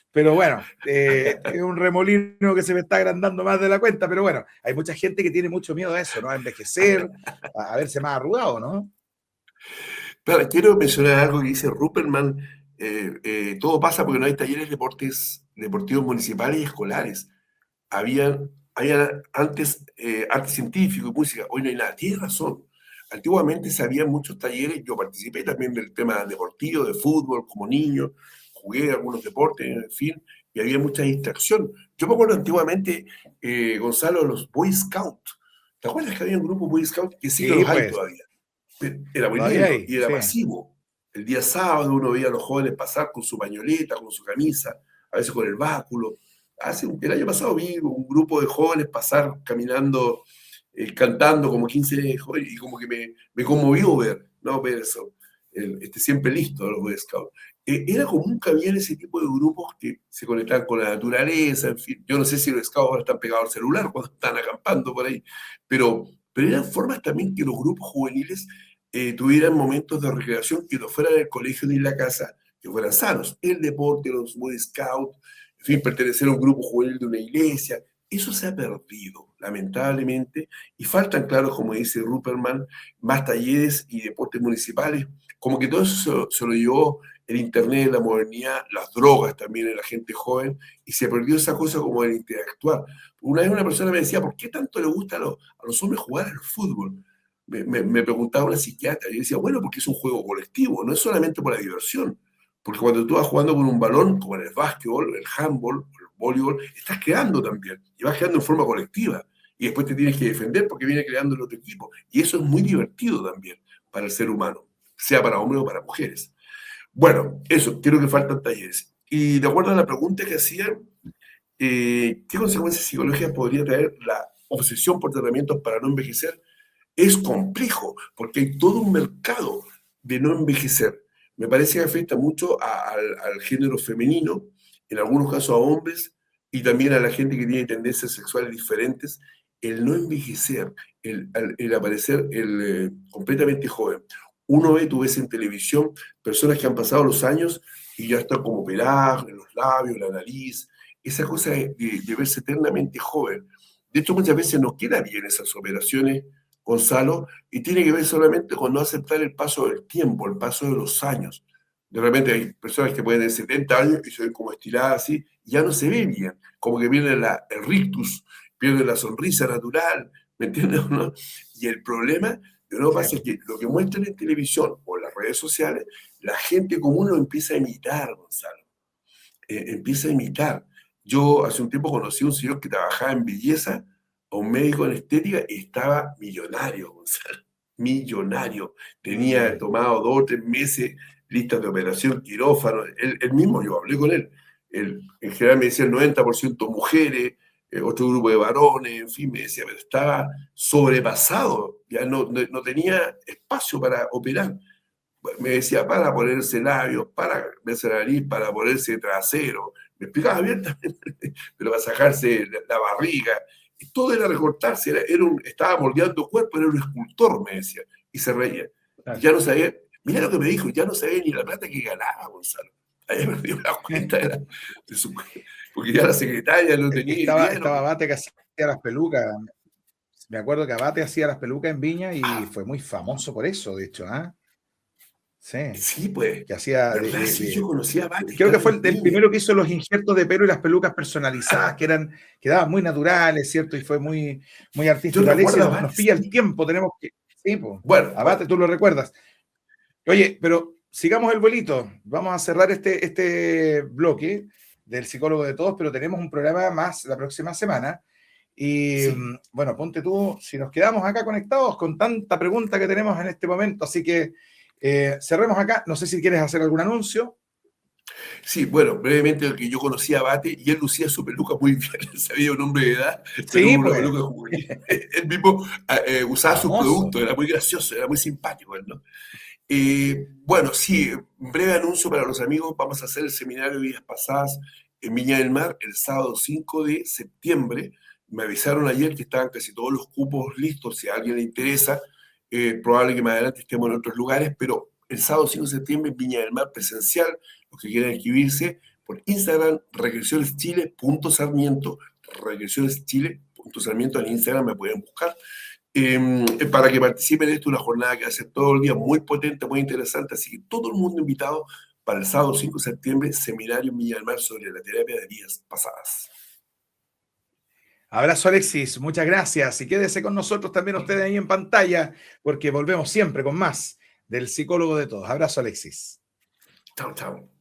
Pero bueno, es un remolino que se me está agrandando más de la cuenta. Pero bueno, hay mucha gente que tiene mucho miedo a eso, ¿no? A envejecer, a verse más arrugado, ¿no? Pero quiero mencionar algo que dice Ruperman. Todo pasa porque no hay talleres deportivos municipales y escolares. Había antes arte científico y música, hoy no hay nada. Tienes razón. Antiguamente se había muchos talleres, yo participé también del tema deportivo, de fútbol como niño, jugué algunos deportes, en fin, y había mucha distracción. Yo me acuerdo antiguamente, Gonzalo, los Boy Scouts. ¿Te acuerdas que había un grupo Boy Scout que sí que los hay todavía? Era muy lindo y era masivo. El día sábado uno veía a los jóvenes pasar con su pañoleta, con su camisa, a veces con el báculo. El año pasado vi un grupo de jóvenes pasar caminando, cantando como 15 jóvenes, y como que me conmovió ver eso, siempre listo los Boy Scouts. Era común que había ese tipo de grupos que se conectaban con la naturaleza, en fin. Yo no sé si los Scouts ahora están pegados al celular cuando están acampando por ahí, pero eran formas también que los grupos juveniles tuvieran momentos de recreación que no fueran del colegio ni la casa, que fueran sanos. El deporte, los Boy Scouts, en fin, pertenecer a un grupo juvenil de una iglesia, eso se ha perdido, lamentablemente, y faltan, claro, como dice Ruperman, más talleres y deportes municipales, como que todo eso se lo llevó el internet, la modernidad, las drogas también en la gente joven, y se perdió esa cosa como el interactuar. Una vez una persona me decía, ¿por qué tanto le gusta a los hombres jugar al fútbol? Me preguntaba una psiquiatra, y yo decía, bueno, porque es un juego colectivo, no es solamente por la diversión, porque cuando tú vas jugando con un balón, como en el básquetbol, el handball, el voleibol, estás creando también, y vas creando en forma colectiva, y después te tienes que defender porque viene creando el otro equipo, y eso es muy divertido también para el ser humano, sea para hombres o para mujeres. Bueno, eso, creo que faltan talleres. Y de acuerdo a la pregunta que hacían, ¿qué consecuencias psicológicas podría traer la obsesión por tratamientos para no envejecer? Es complejo, porque hay todo un mercado de no envejecer. Me parece que afecta mucho al género femenino, en algunos casos a hombres, y también a la gente que tiene tendencias sexuales diferentes, el no envejecer, el aparecer completamente joven. Tú ves en televisión personas que han pasado los años y ya están como operadas en los labios, la nariz, esa cosa de verse eternamente joven. De hecho, muchas veces no queda bien esas operaciones, Gonzalo, y tiene que ver solamente con no aceptar el paso del tiempo, el paso de los años. De repente hay personas que pueden tener 70 años y se ven como estiradas así, y ya no se ve bien, como que pierde el rictus, pierde la sonrisa natural, ¿me entiendes? ¿No? Y el problema de no pasa es que lo que muestran en televisión o en las redes sociales, la gente común lo empieza a imitar, Gonzalo. Empieza a imitar. Yo hace un tiempo conocí a un señor que trabajaba en belleza, a un médico en estética, y estaba millonario, Gonzalo. Millonario. Tenía tomado 2 o 3 meses listas de operación, quirófano. Él mismo, yo hablé con él. En general me decía el 90% mujeres, otro grupo de varones, en fin, me decía, pero estaba sobrepasado, ya no tenía espacio para operar. Me decía, para ponerse labios, para verse la nariz, para ponerse trasero. Me explicaba abiertamente, pero para sacarse la barriga. Y todo era recortarse, estaba moldeando cuerpo, era un escultor, me decía, y se reía. Claro. Y ya no sabía, mira lo que me dijo, ya no sabía ni la plata que ganaba, Gonzalo. Había perdido la cuenta porque ya la secretaria lo tenía. Estaba Abate que hacía las pelucas. Me acuerdo que Abate hacía las pelucas en Viña y fue muy famoso por eso, de hecho, ¿ah? Sí, Sí, pues. que hacía ¿Verdad? Sí, yo conocía a Bate. creo que fue el niña. primero que hizo los injertos de pelo y las pelucas personalizadas, que quedaban muy naturales, ¿cierto? Y fue muy, muy Yo artístico. recuerdo Alexis, a nos Bate, pilla el sí. tiempo, tenemos que. Sí, pues, Bueno, abate, tú lo recuerdas. Oye, pero sigamos el vuelito. Vamos a cerrar este bloque del psicólogo de todos, pero tenemos un programa más la próxima semana. Y sí. bueno, ponte tú, si nos quedamos acá conectados con tanta pregunta que tenemos en este momento, así que cerremos acá. No sé si quieres hacer algún anuncio. Sí, bueno, brevemente que yo conocía a Bate y él lucía su peluca muy bien, él sabía un hombre de edad, pero Sí, una pues, peluca juvenil. Él mismo usaba sus famoso. productos, era muy gracioso, era muy simpático él, ¿no? Bueno, sí, un breve anuncio para los amigos, vamos a hacer el seminario de Vidas Pasadas en Viña del Mar el sábado 5 de septiembre. Me avisaron ayer que estaban casi todos los cupos listos, si a alguien le interesa, probable que más adelante estemos en otros lugares, pero el sábado 5 de septiembre en Viña del Mar presencial, los que quieran inscribirse por Instagram, regresioneschile.sarmiento, regresioneschile.sarmiento en Instagram me pueden buscar. Para que participen de esto, una jornada que va a ser todo el día muy potente, muy interesante, así que todo el mundo invitado para el sábado 5 de septiembre, seminario en Viña del Mar sobre la terapia de vidas pasadas. Abrazo, Alexis, muchas gracias. Y quédese con nosotros también ustedes ahí en pantalla, porque volvemos siempre con más del psicólogo de todos. Abrazo, Alexis. Chao, chao.